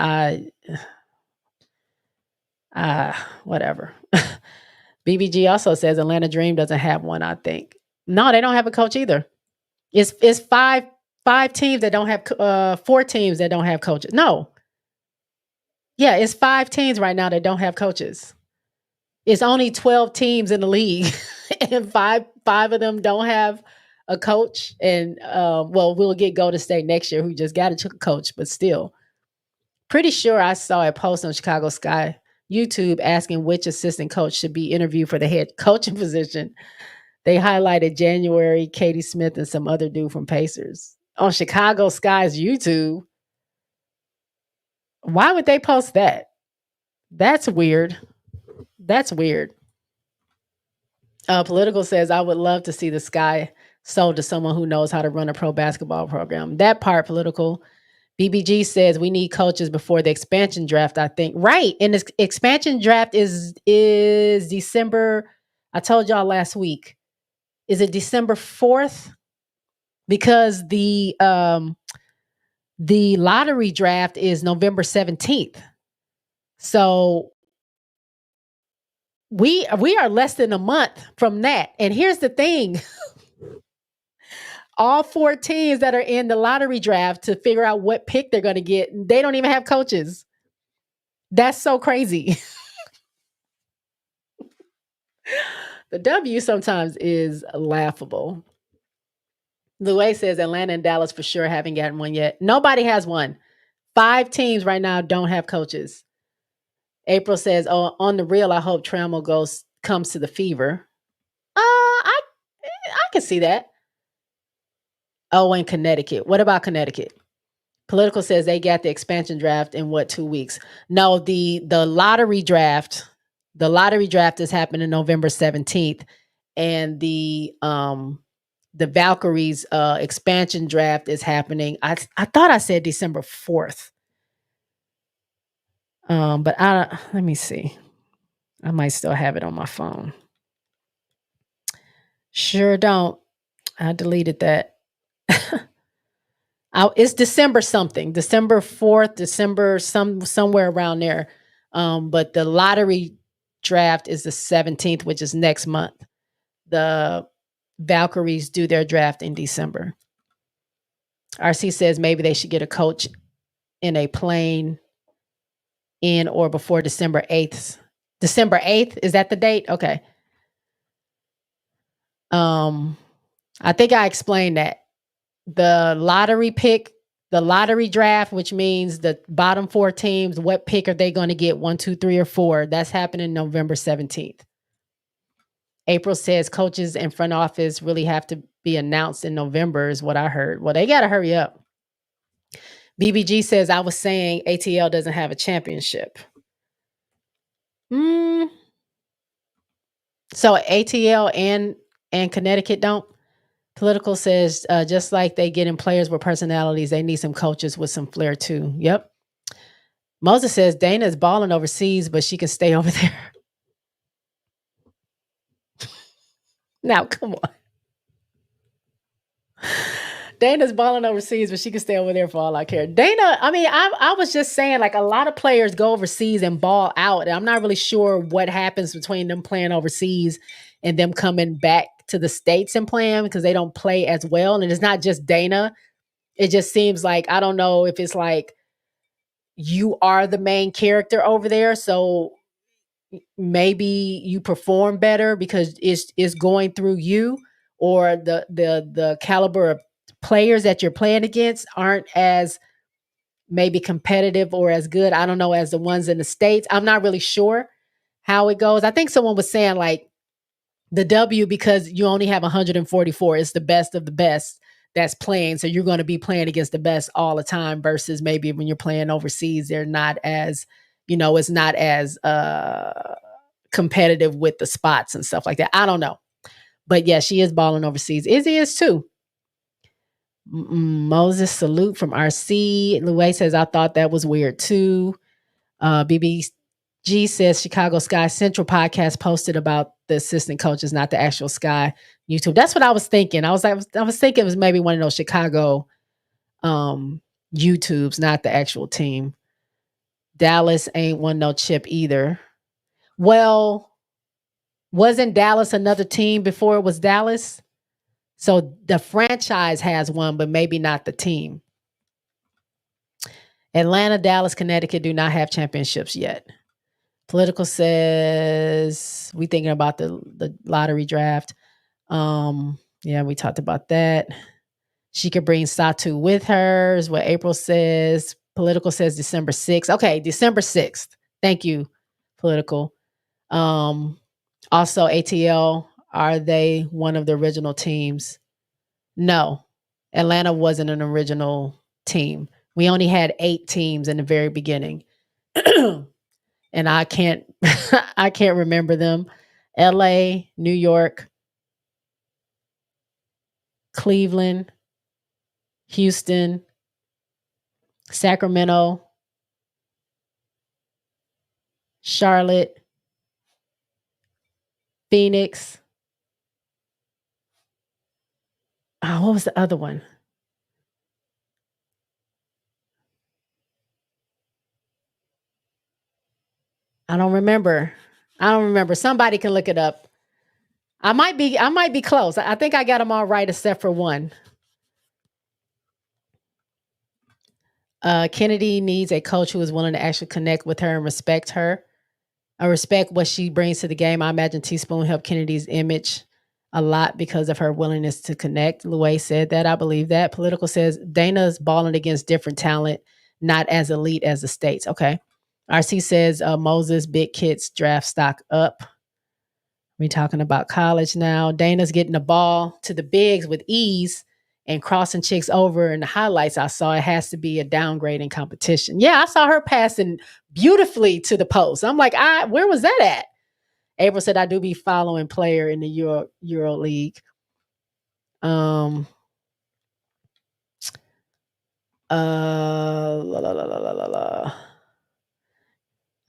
whatever. BBG also says Atlanta Dream doesn't have one, I think. No, they don't have a coach either. It's five teams that don't have 4 teams that don't have coaches. No. Yeah, it's 5 teams right now that don't have coaches. It's only 12 teams in the league and five of them don't have a coach. And we'll get Golden State next year who just got a coach, but still. Pretty sure I saw a post on Chicago Sky YouTube asking which assistant coach should be interviewed for the head coaching position. They highlighted January, Katie Smith, and some other dude from Pacers. On Chicago Sky's YouTube. Why would they post that? That's weird. Political says, I would love to see the Sky sold to someone who knows how to run a pro basketball program. That part, Political. BBG says we need coaches before the expansion draft, I think. Right. And the expansion draft is December. I told y'all last week. Is it December 4th? Because the The lottery draft is November 17th. So we are less than a month from that. And here's the thing. All 4 teams that are in the lottery draft to figure out what pick they're going to get, they don't even have coaches. That's so crazy. The W sometimes is laughable. Louis says Atlanta and Dallas for sure haven't gotten one yet. Nobody has one. 5 teams right now don't have coaches. April says, "Oh, on the real, I hope Trammell comes to the Fever." I can see that. Oh, in Connecticut. What about Connecticut? Political says they got the expansion draft in 2 weeks? No, the lottery draft. The lottery draft is happening November 17th, and the Valkyries expansion draft is happening. I thought I said December 4th. But let me see. I might still have it on my phone. Sure don't. I deleted that. It's December something. December 4th, December somewhere around there. But the lottery draft is the 17th, which is next month. The Valkyries do their draft in December. RC says maybe they should get a coach in a plane in or before December 8th. December 8th, is that the date? Okay. I think I explained that. The lottery pick, the lottery draft, which means the bottom 4 teams, what pick are they going to get? 1, 2, 3, or 4? That's happening November 17th. April says coaches and front office really have to be announced in November is what I heard. Well, they got to hurry up. BBG says, I was saying ATL doesn't have a championship. So ATL and Connecticut don't? Political says, just like they get in players with personalities, they need some coaches with some flair too. Yep. Moses says Dana's balling overseas, but she can stay over there. Now, come on. Dana's balling overseas, but she can stay over there for all I care. Dana, I mean, I was just saying, like, a lot of players go overseas and ball out. And I'm not really sure what happens between them playing overseas and them coming back to the States and playing because they don't play as well. And it's not just Dana. It just seems like, I don't know if it's like you are the main character over there. So maybe you perform better because it's going through you, or the caliber of players that you're playing against aren't as maybe competitive or as good, I don't know, as the ones in the States. I'm not really sure how it goes. I think someone was saying like the W, because you only have 144, it's the best of the best that's playing. So you're going to be playing against the best all the time versus maybe when you're playing overseas, they're not as, it's not as competitive with the spots and stuff like that. I don't know. But yeah, she is balling overseas. Izzy is too. Moses salute from RC. Louis says, I thought that was weird too. BBG says Chicago Sky Central podcast posted about the assistant coaches, not the actual Sky YouTube. That's what I was thinking. I was thinking it was maybe one of those Chicago YouTubes, not the actual team. Dallas ain't won no chip either. Well, wasn't Dallas another team before it was Dallas? So the franchise has one, but maybe not the team. Atlanta, Dallas, Connecticut do not have championships yet. Political says we thinking about the lottery draft. Yeah, we talked about that. She could bring Satu with her, is what April says. Political says December 6th. Okay, December 6th. Thank you, Political. Also, ATL, are they one of the original teams? No, Atlanta wasn't an original team. We only had 8 teams in the very beginning. And I can't I can't remember them. LA, New York, Cleveland, Houston, Sacramento, Charlotte, Phoenix. Oh, what was the other one? I don't remember. Somebody can look it up. I might be close. I think I got them all right except for one. Kennedy needs a coach who is willing to actually connect with her and respect her. I respect what she brings to the game. I imagine Teaspoon helped Kennedy's image a lot because of her willingness to connect. Louay said that. I believe that. Political says Dana's balling against different talent, not as elite as the States. Okay. RC says Moses, big kids draft stock up. We're talking about college now. Dana's getting the ball to the bigs with ease and crossing chicks over. In the highlights I saw, it has to be a downgrade in competition. Yeah, I saw her passing beautifully to the post. I'm like, where was that at? April said, I do be following player in the Euro League.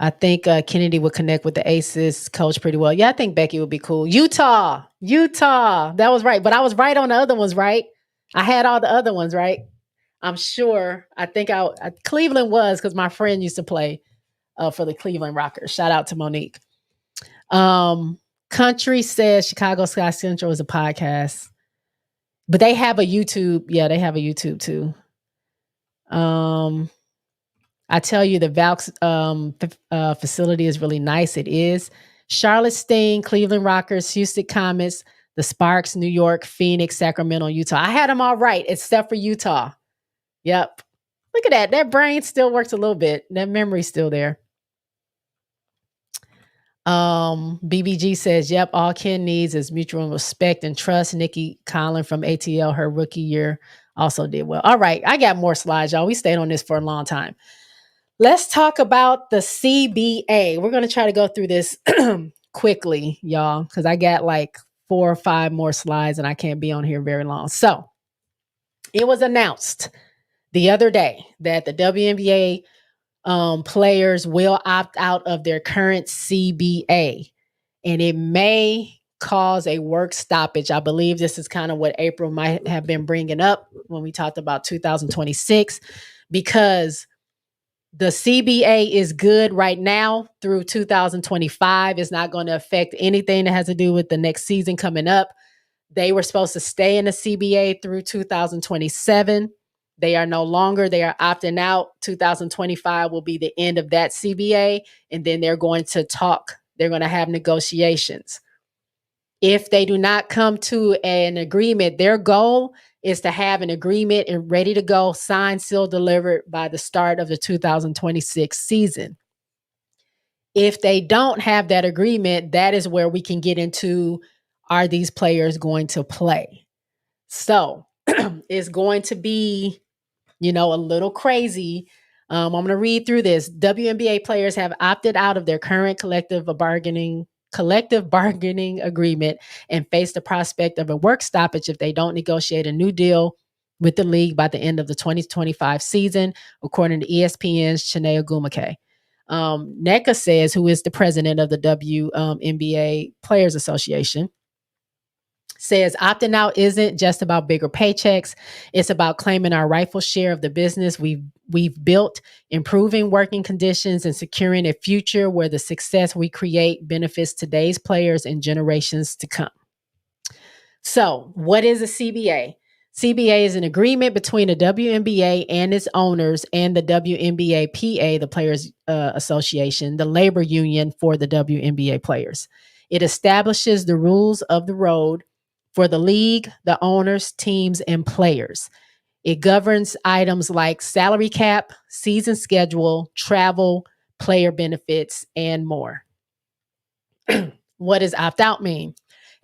I think Kennedy would connect with the Aces coach pretty well. Yeah, I think Becky would be cool. Utah. That was right. But I was right on the other ones, right? I had all the other ones, right? I'm sure. I think Cleveland was because my friend used to play for the Cleveland Rockers. Shout out to Monique. Country says Chicago Sky Central is a podcast. But they have a YouTube. Yeah, they have a YouTube too. I tell you, the Valks facility is really nice. It is. Charlotte Sting, Cleveland Rockers, Houston Comets, the Sparks, New York, Phoenix, Sacramento, Utah. I had them all right, except for Utah. Yep. Look at that. That brain still works a little bit. That memory's still there. BBG says, yep, all Ken needs is mutual respect and trust. Nikki Collin from ATL, her rookie year, also did well. All right. I got more slides, y'all. We stayed on this for a long time. Let's talk about the CBA. We're going to try to go through this quickly, y'all, because I got like 4 or 5 more slides and I can't be on here very long. So it was announced the other day that the WNBA players will opt out of their current CBA, and it may cause a work stoppage. I believe this is kind of what April might have been bringing up when we talked about 2026, because the CBA is good right now through 2025. It's not going to affect anything that has to do with the next season coming up. They were supposed to stay in the CBA through 2027. They are no longer. They are opting out. 2025 will be the end of that CBA, and then they're going to talk. They're going to have negotiations. If they do not come to an agreement, their goal is to have an agreement and ready to go, signed, sealed, delivered by the start of the 2026 season. If they don't have that agreement, that is where we can get into, are these players going to play? So it's going to be, a little crazy. I'm going to read through this. WNBA players have opted out of their current collective bargaining agreement and face the prospect of a work stoppage if they don't negotiate a new deal with the league by the end of the 2025 season, according to ESPN's Chinea Gumake. NECA says, who is the president of the WNBA Players Association, says opting out isn't just about bigger paychecks. It's about claiming our rightful share of the business we've built, improving working conditions, and securing a future where the success we create benefits today's players and generations to come. So, what is a CBA? CBA is an agreement between the WNBA and its owners and the WNBAPA, the Players Association, the labor union for the WNBA players. It establishes the rules of the road for the league, the owners, teams, and players. It governs items like salary cap, season schedule, travel, player benefits, and more. What does opt-out mean?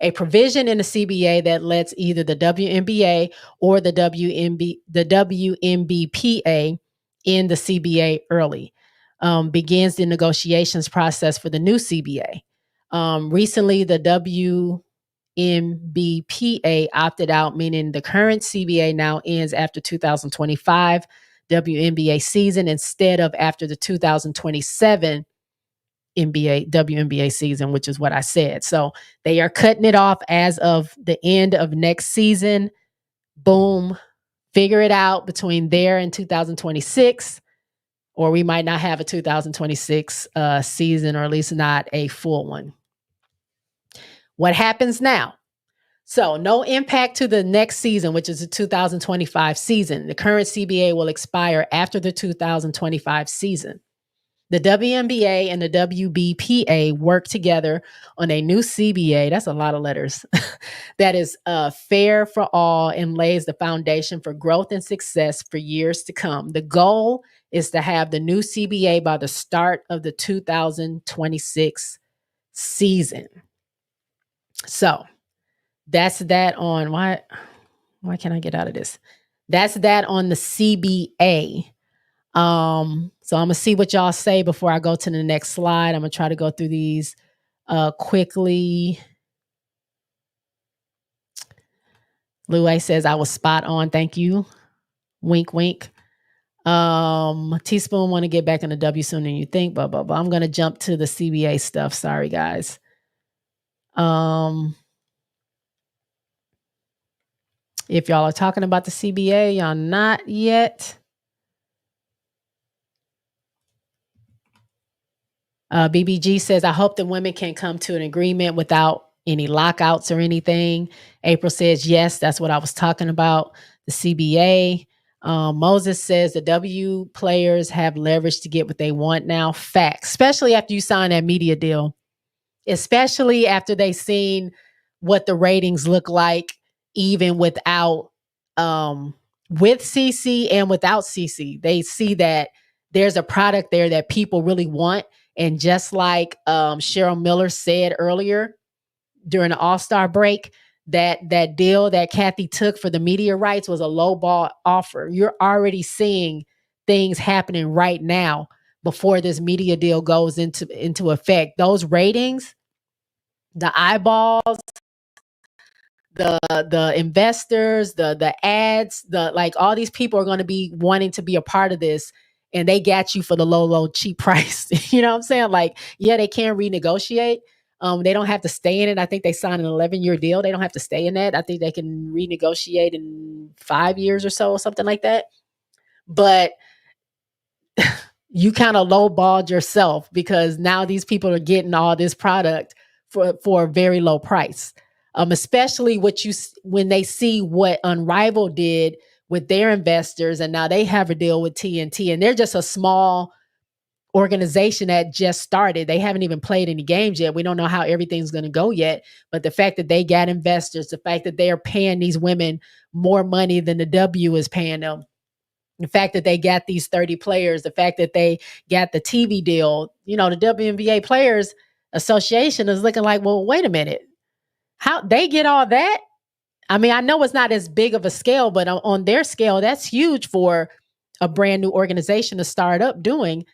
A provision in the CBA that lets either the WNBA or the WNBPA in the CBA early. Begins the negotiations process for the new CBA. Recently, the WNBPA opted out, meaning the current CBA now ends after 2025 WNBA season instead of after the 2027 WNBA season, which is what I said. So they are cutting it off as of the end of next season. Boom. Figure it out between there and 2026. or we might not have a 2026 season, or at least not a full one. What happens now? So no impact to the next season, which is the 2025 season. The current CBA will expire after the 2025 season. The WNBA and the WBPA work together on a new CBA. That's a lot of letters. That is fair for all and lays the foundation for growth and success for years to come. The goal is to have the new CBA by the start of the 2026 season. So that's that on why can't I get out of this? That's that on the CBA. So I'm gonna see what y'all say before I go to the next slide. I'm gonna try to go through these quickly. Louie says I was spot on. Thank you. Wink, wink. Teaspoon want to get back in the W sooner than you think. Blah blah blah. I'm gonna jump to the CBA stuff. Sorry, guys. If y'all are talking about the CBA, y'all not yet. BBG says, I hope the women can come to an agreement without any lockouts or anything. April says, yes, that's what I was talking about, the CBA. Moses says the W players have leverage to get what they want now. Facts, especially after you sign that media deal, especially after they've seen what the ratings look like, even without, with CC and without CC. They see that there's a product there that people really want. And just like Cheryl Miller said earlier during the All-Star break, that deal that Kathy took for the media rights was a lowball offer. You're already seeing things happening right now before this media deal goes into effect. Those ratings, the eyeballs, the investors, the ads, like all these people are going to be wanting to be a part of this. And they got you for the low, cheap price. You know what I'm saying? Like, yeah, they can renegotiate. They don't have to stay in it. I think they signed an 11-year deal. They don't have to stay in that. I think they can renegotiate in 5 years or so, something like that. But you kind of lowballed yourself because now these people are getting all this product for a very low price. Especially when they see what Unrivaled did with their investors, and now they have a deal with TNT, and they're just a small organization that just started. They haven't even played any games yet. We don't know how everything's going to go yet, but the fact that they got investors, the fact that they are paying these women more money than the W is paying them, the fact that they got these 30 players, the fact that they got the TV deal, the WNBA Players Association is looking like, well, wait a minute, how they get all that? I mean, I know it's not as big of a scale, but on their scale, that's huge for a brand new organization to start up doing.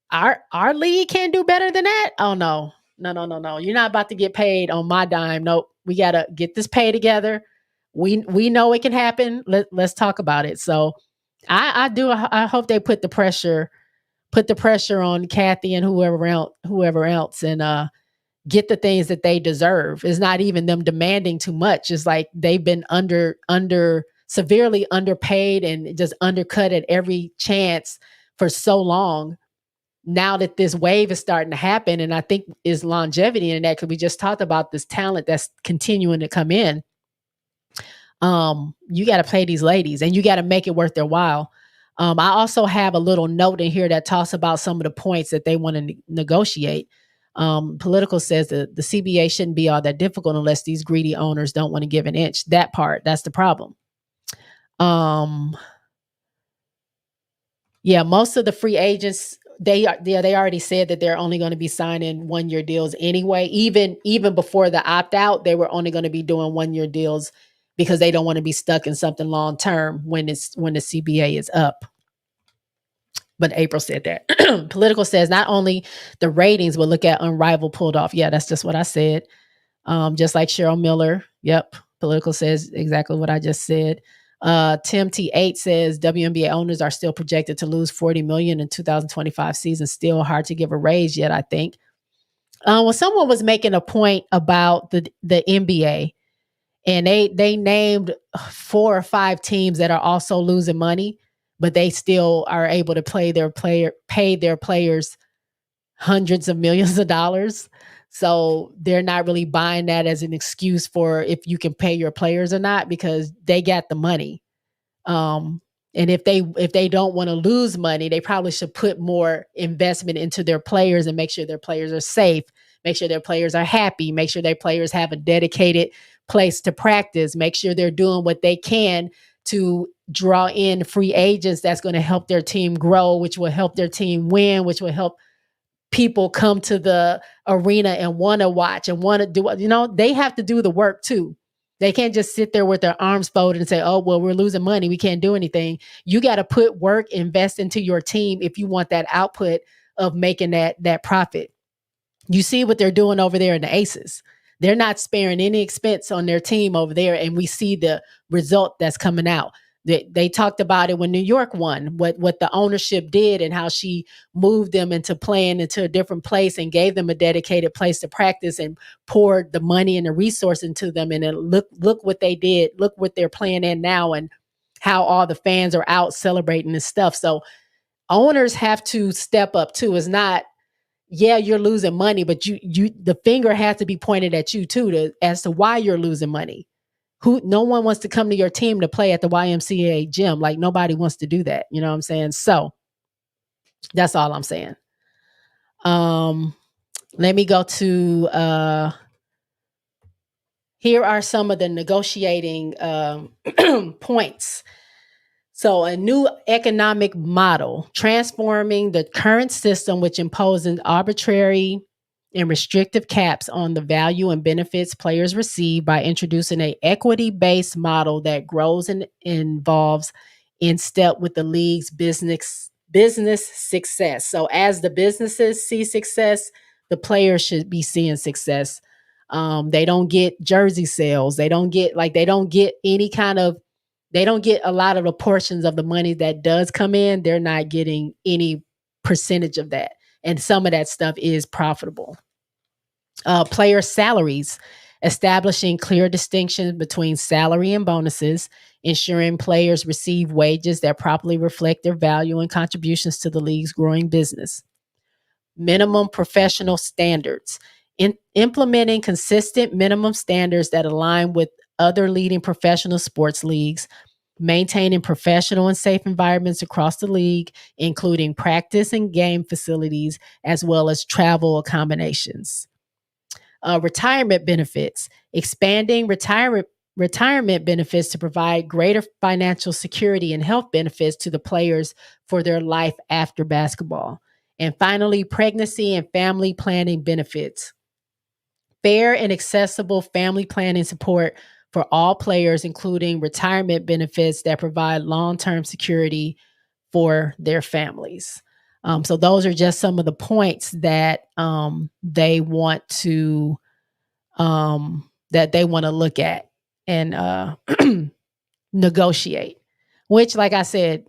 Our league can't do better than that. Oh no. You're not about to get paid on my dime. Nope. We got to get this pay together. We know it can happen. Let's talk about it. So I hope they put the pressure on Kathy and whoever else and get the things that they deserve. It's not even them demanding too much. It's like they've been severely underpaid and just undercut at every chance for so long. Now that this wave is starting to happen, and I think is longevity in that, because we just talked about this talent that's continuing to come in. You got to pay these ladies and you got to make it worth their while. I also have a little note in here that talks about some of the points that they want to negotiate. Political says that the CBA shouldn't be all that difficult unless these greedy owners don't want to give an inch. That part, that's the problem. Yeah, most of the free agents, they already said that they're only going to be signing 1-year deals anyway. Even before the opt-out, they were only going to be doing 1-year deals because they don't want to be stuck in something long-term when the CBA is up. But April said that. Political says not only the ratings, but look at Unrivaled pulled off. Yeah, that's just what I said. Just like Cheryl Miller. Yep. Political says exactly what I just said. Tim T8 says WNBA owners are still projected to lose $40 million in 2025 season. Still hard to give a raise yet, I think. Well, someone was making a point about the NBA, and they named 4 or 5 teams that are also losing money. but they still are able to pay their players hundreds of millions of dollars. So they're not really buying that as an excuse for if you can pay your players or not, because they got the money. And if they don't want to lose money, they probably should put more investment into their players and make sure their players are safe, make sure their players are happy, make sure their players have a dedicated place to practice, make sure they're doing what they can to draw in free agents that's going to help their team grow, which will help their team win, which will help people come to the arena and want to watch and want to do, they have to do the work too. They can't just sit there with their arms folded and say, oh, well, we're losing money, we can't do anything. You got to put work, invest into your team if you want that output of making that profit. You see what they're doing over there in the Aces. They're not sparing any expense on their team over there, and we see the result that's coming out. They talked about it when New York won, what the ownership did and how she moved them into playing into a different place and gave them a dedicated place to practice and poured the money and the resource into them. And then look what they did. Look what they're playing in now and how all the fans are out celebrating this stuff. So owners have to step up too. It's not, yeah, you're losing money, but the finger has to be pointed at you too as to why you're losing money. No one wants to come to your team to play at the YMCA gym. Like, nobody wants to do that. You know what I'm saying? So that's all I'm saying. Let me go to, here are some of the negotiating points. So a new economic model, transforming the current system, which imposes arbitrary and restrictive caps on the value and benefits players receive, by introducing an equity-based model that grows and involves in step with the league's business success. So as the businesses see success, the players should be seeing success. They don't get jersey sales. They don't get a lot of the portions of the money that does come in. They're not getting any percentage of that. And some of that stuff is profitable. Player salaries, establishing clear distinctions between salary and bonuses, ensuring players receive wages that properly reflect their value and contributions to the league's growing business. Minimum professional standards, implementing consistent minimum standards that align with other leading professional sports leagues, maintaining professional and safe environments across the league, including practice and game facilities, as well as travel accommodations. Retirement benefits, expanding retirement benefits to provide greater financial security and health benefits to the players for their life after basketball. And finally, pregnancy and family planning benefits. Fair and accessible family planning support for all players, including retirement benefits that provide long-term security for their families. So those are just some of the points that they want to look at and negotiate. Which, like I said,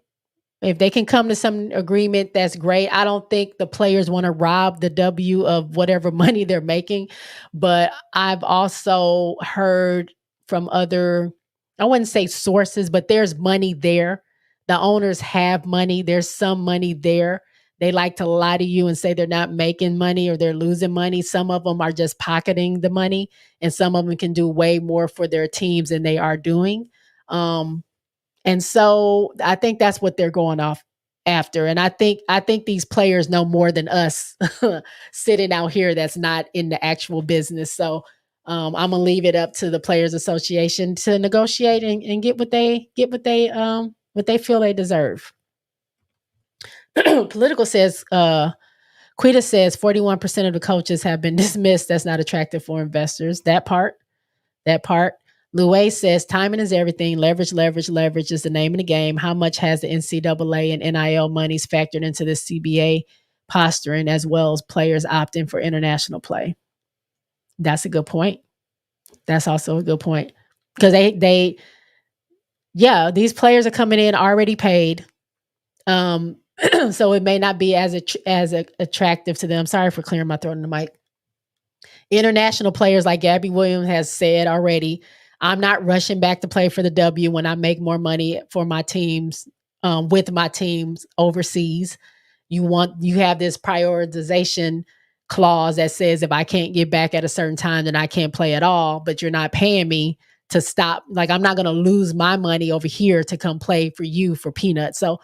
if they can come to some agreement, that's great. I don't think the players want to rob the W of whatever money they're making, but I've also heard from other, I wouldn't say sources, but there's money there. The owners have money. There's some money there. They like to lie to you and say they're not making money or they're losing money. Some of them are just pocketing the money, and some of them can do way more for their teams than they are doing. And so I think that's what they're going off after. And I think these players know more than us sitting out here that's not in the actual business. So I'm gonna leave it up to the Players Association to negotiate and get what they feel they deserve. Political says, Quita says 41% of the coaches have been dismissed. That's not attractive for investors. That part. Louis says timing is everything. Leverage is the name of the game. How much has the NCAA and NIL monies factored into the CBA posturing, as well as players opting for international play? That's a good point. That's also a good point, because these players are coming in already paid. So it may not be as attractive to them. Sorry for clearing my throat in the mic. International players like Gabby Williams has said already, I'm not rushing back to play for the W when I make more money for my teams with my teams overseas. You have this prioritization clause that says if I can't get back at a certain time, then I can't play at all, but you're not paying me to stop. Like, I'm not going to lose my money over here to come play for you for peanuts. So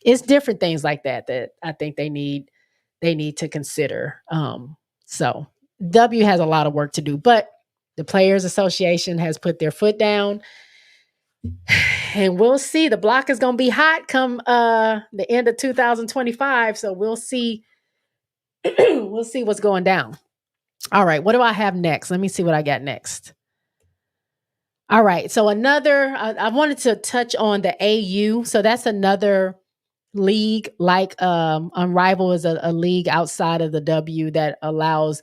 it's different things like that I think they need to consider. So W has a lot of work to do, but the Players Association has put their foot down, and we'll see. The block is going to be hot come the end of 2025. So we'll see. We'll see what's going down. All right. What do I have next? Let me see what I got next. All right. So I wanted to touch on the AU. So that's another league, like Unrivaled is a league outside of the W that allows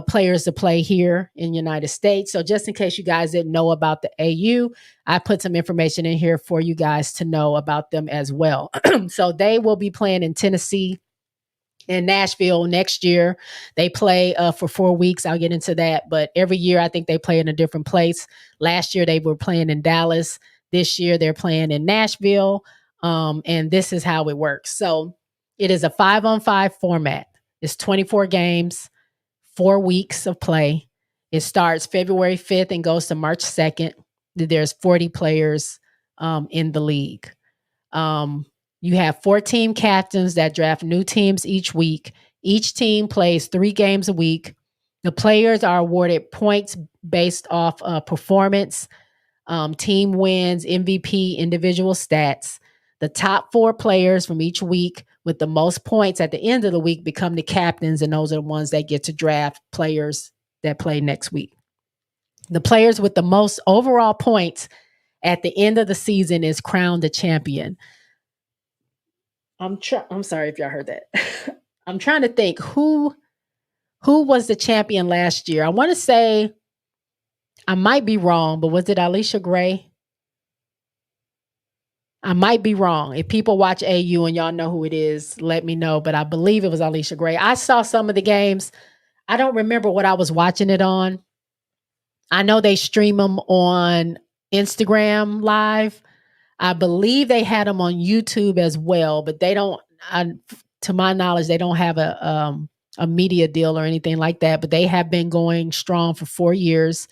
players to play here in the United States. So just in case you guys didn't know about the AU, I put some information in here for you guys to know about them as well. So they will be playing in Tennessee and Nashville next year. They play for 4 weeks. I'll get into that. But every year, I think they play in a different place. Last year, they were playing in Dallas. This year, they're playing in Nashville. And this is how it works. So it is a 5-on-5 format. It's 24 games, 4 weeks of play. It starts February 5th and goes to March 2nd. There's 40 players in the league. You have 4 team captains that draft new teams each week. Each team plays 3 games a week. The players are awarded points based off performance, team wins, MVP, individual stats. The top 4 players from each week with the most points at the end of the week become the captains, and those are the ones that get to draft players that play next week. The players with the most overall points at the end of the season is crowned the champion. I'm sorry if y'all heard that. I'm trying to think who was the champion last year. I want to say, I might be wrong, but was it Alicia Gray? I might be wrong. If people watch AU and y'all know who it is, let me know. But I believe it was Alicia Gray. I saw some of the games. I don't remember what I was watching it on. I know they stream them on Instagram Live. I believe they had them on YouTube as well, but they don't, to my knowledge, they don't have a media deal or anything like that, but they have been going strong for 4 years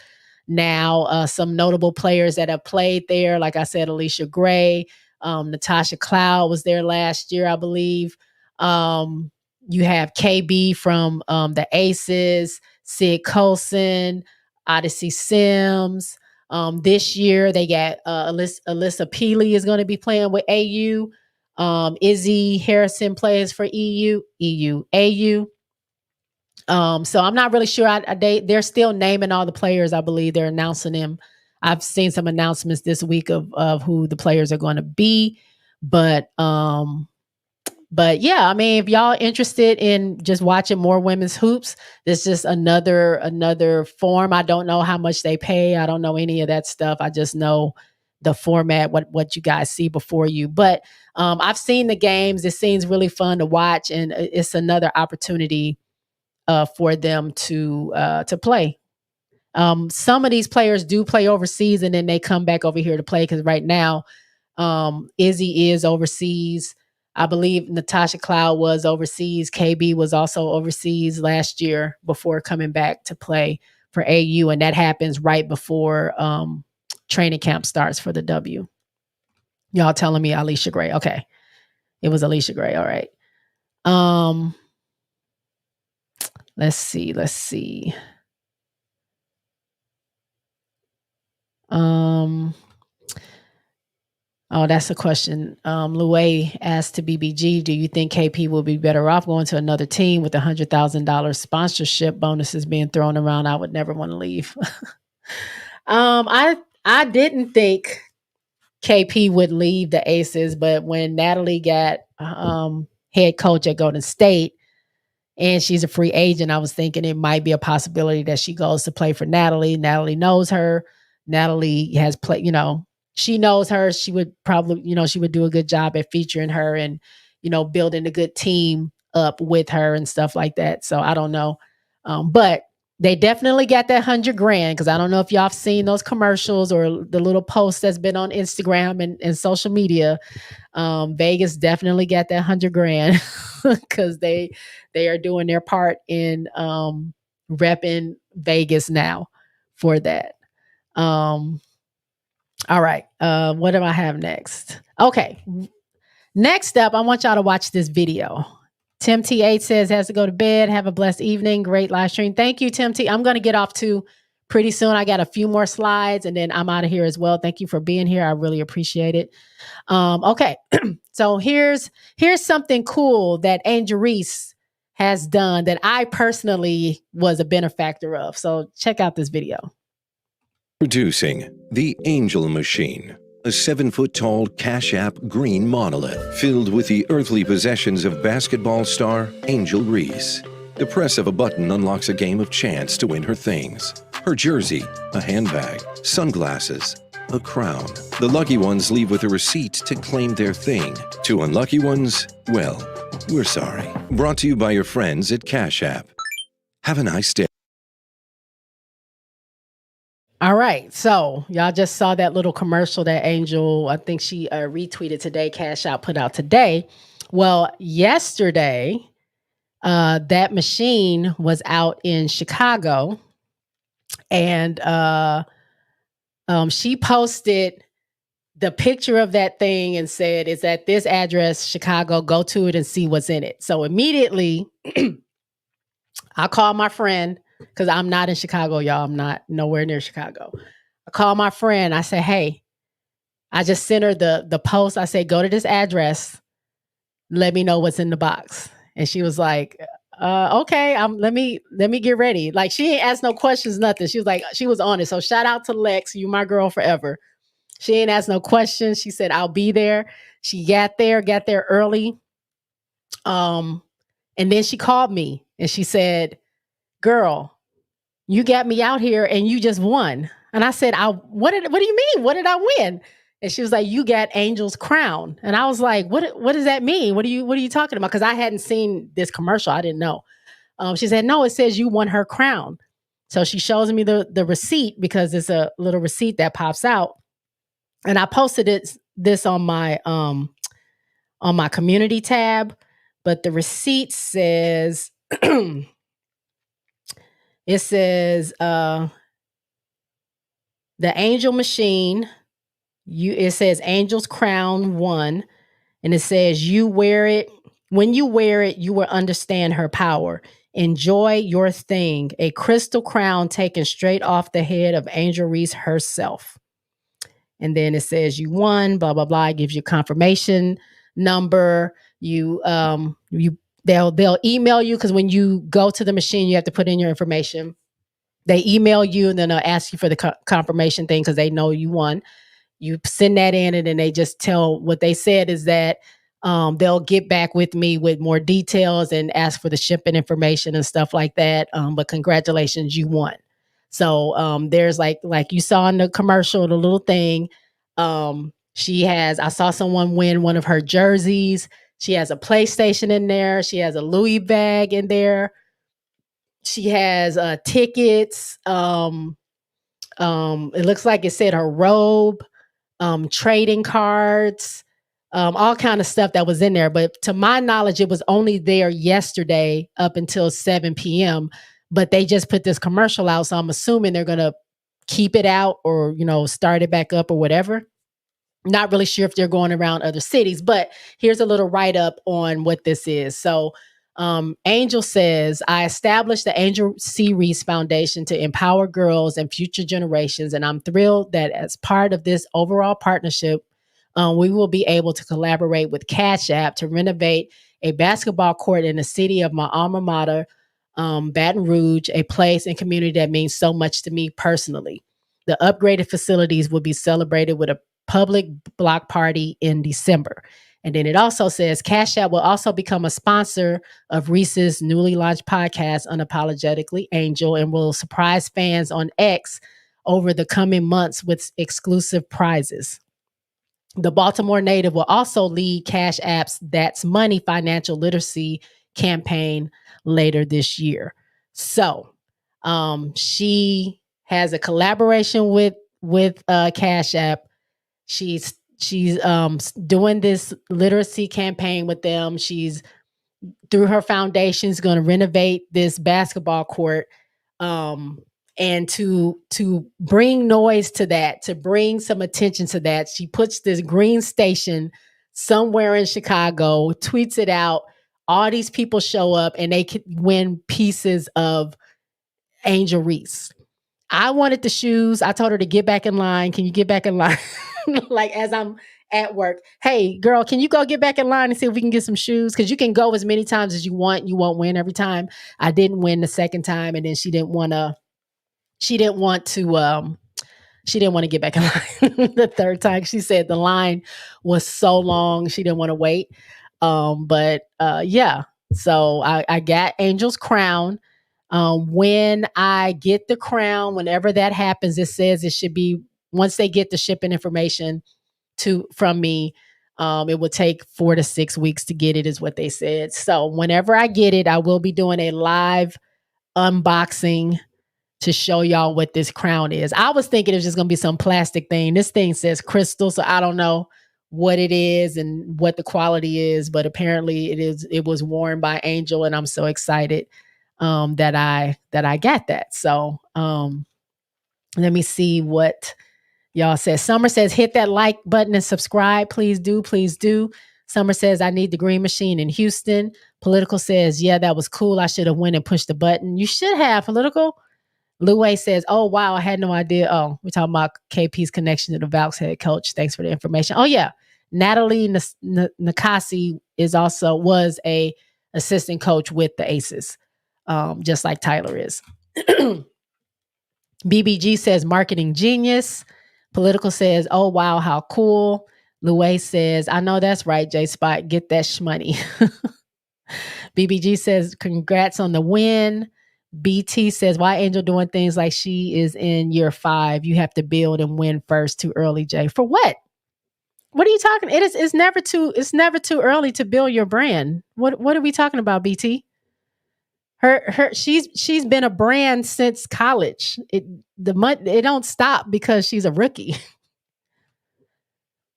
now. Some notable players that have played there, like I said, Alicia Gray, Natasha Cloud was there last year, I believe. You have KB from the Aces, Sid Colson, Odyssey Sims. This year they got Alyssa Peely is going to be playing with AU. Izzy Harrison plays for AU. So I'm not really sure. They're still naming all the players. I believe they're announcing them. I've seen some announcements this week of who the players are going to be, but yeah, I mean, if y'all interested in just watching more women's hoops, this is another form. I don't know how much they pay. I don't know any of that stuff. I just know the format, what you guys see before you. But I've seen the games. It seems really fun to watch, and it's another opportunity for them to play. Some of these players do play overseas, and then they come back over here to play, because right now Izzy is overseas. I believe Natasha Cloud was overseas. KB was also overseas last year before coming back to play for AU, and that happens right before training camp starts for the W. Y'all telling me Alicia Gray. Okay. It was Alicia Gray. All right. Let's see. Oh, that's a question. Louay asked to BBG, do you think KP will be better off going to another team with $100,000 sponsorship bonuses being thrown around? I would never want to leave. I didn't think KP would leave the Aces, but when Natalie got head coach at Golden State and she's a free agent, I was thinking it might be a possibility that she goes to play for Natalie. Natalie knows her. Natalie has played, she knows her. She would probably, she would do a good job at featuring her and, building a good team up with her and stuff like that. So I don't know. But They definitely got that 100 grand, because I don't know if y'all have seen those commercials or the little posts that's been on Instagram and social media. Vegas definitely got that 100 grand because they are doing their part in repping Vegas now for that. All right. What do I have next? Okay. Next up, I want y'all to watch this video. Tim T8 says, has to go to bed. Have a blessed evening. Great live stream. Thank you, Tim T. I'm going to get off too pretty soon. I got a few more slides and then I'm out of here as well. Thank you for being here. I really appreciate it. Okay. So here's something cool that Angel Reese has done that I personally was a benefactor of. So check out this video. Producing the Angel Machine, a 7-foot-tall CashApp green monolith filled with the earthly possessions of basketball star Angel Reese. The press of a button unlocks a game of chance to win her things. Her jersey, a handbag, sunglasses, a crown. The lucky ones leave with a receipt to claim their thing. To unlucky ones, well, we're sorry. Brought to you by your friends at CashApp. Have a nice day. All right. So y'all just saw that little commercial that Angel, I think she retweeted today, CashApp put out today. Well, yesterday, that machine was out in Chicago, and she posted the picture of that thing and said, it's at this address, Chicago, go to it and see what's in it. So immediately I called my friend, because I'm not in Chicago, y'all. I'm not nowhere near Chicago. I called my friend. I said, hey, I just sent her the post. I said, go to this address. Let me know what's in the box. And she was like, okay, let me get ready. Like, she ain't asked no questions, nothing. She was like, she was on it. So shout out to Lex. You my girl forever. She ain't asked no questions. She said, I'll be there. She got there early. And then she called me and she said, girl, you got me out here and you just won. And I said, what do you mean? What did I win? And she was like, you got Angel's crown. And I was like, what does that mean? What are you talking about? Because I hadn't seen this commercial. I didn't know. She said, no, it says you won her crown. So she shows me the receipt, because it's a little receipt that pops out. And I posted this on my community tab, but the receipt says, it says, the Angel Machine, it says Angel's Crown 1, and it says you wear it. When you wear it, you will understand her power. Enjoy your thing. A crystal crown taken straight off the head of Angel Reese herself. And then it says you won, blah, blah, blah. It gives you confirmation number. They'll email you, because when you go to the machine, you have to put in your information. They email you and then they'll ask you for the confirmation thing, because they know you won. You send that in, and then they just tell, what they said is that they'll get back with me with more details and ask for the shipping information and stuff like that. But congratulations, you won. So there's like you saw in the commercial, the little thing. I saw someone win one of her jerseys. She has a PlayStation in there. She has a Louis bag in there. She has tickets. It looks like it said her robe, trading cards, all kind of stuff that was in there. But to my knowledge, it was only there yesterday up until 7 p.m. But they just put this commercial out. So I'm assuming they're going to keep it out or, start it back up or whatever. Not really sure if they're going around other cities, but here's a little write-up on what this is. So Angel says, I established the Angel C. Reese Foundation to empower girls and future generations, and I'm thrilled that as part of this overall partnership, we will be able to collaborate with CashApp to renovate a basketball court in the city of my alma mater, Baton Rouge, a place and community that means so much to me personally. The upgraded facilities will be celebrated with a public block party in December. And then it also says CashApp will also become a sponsor of Reese's newly launched podcast, Unapologetically Angel, and will surprise fans on X over the coming months with exclusive prizes. The Baltimore native will also lead CashApp's That's Money financial literacy campaign later this year. So She has a collaboration with CashApp. She's doing this literacy campaign with them. She's through her foundation is going to renovate this basketball court, and to bring noise to that, to bring some attention to that, she puts this green station somewhere in Chicago, tweets it out. All these people show up and they can win pieces of Angel Reese. I wanted the shoes. I told her to get back in line. Can you get back in line? Like as I'm at work, hey girl, can you go get back in line and see if we can get some shoes? Because you can go as many times as you want. You won't win every time. I didn't win the second time, and then she didn't want to get back in line the third time. She said the line was so long, she didn't want to wait. But yeah, so I got Angel's crown. When I get the crown, whenever that happens, it says it should be once they get the shipping information from me. It will take 4 to 6 weeks to get it, is what they said. So whenever I get it, I will be doing a live unboxing to show y'all what this crown is. I was thinking it was just going to be some plastic thing. This thing says crystal, so I don't know what it is and what the quality is, but apparently it was worn by Angel, and I'm so excited that I got that. So let me see what y'all said. Summer says, hit that like button and subscribe. Please do. Please do. Summer says, I need the green machine in Houston. Political says, yeah, that was cool. I should have went and pushed the button. You should have, Political. Luay says, oh, wow, I had no idea. Oh, we're talking about KP's connection to the Valks head coach. Thanks for the information. Oh, yeah. Natalie Nakasi was a assistant coach with the Aces, just like Tyler is. BBG says, marketing genius. Political says, oh, wow, how cool. Luay says, I know that's right, JSpot. Get that shmoney. BBG says, congrats on the win. BT says, why Angel doing things like she is in year 5? You have to build and win first. Too early, Jay. For what? What are you talking? It's never too early to build your brand. What are we talking about, BT? She's been a brand since college. It don't stop because she's a rookie.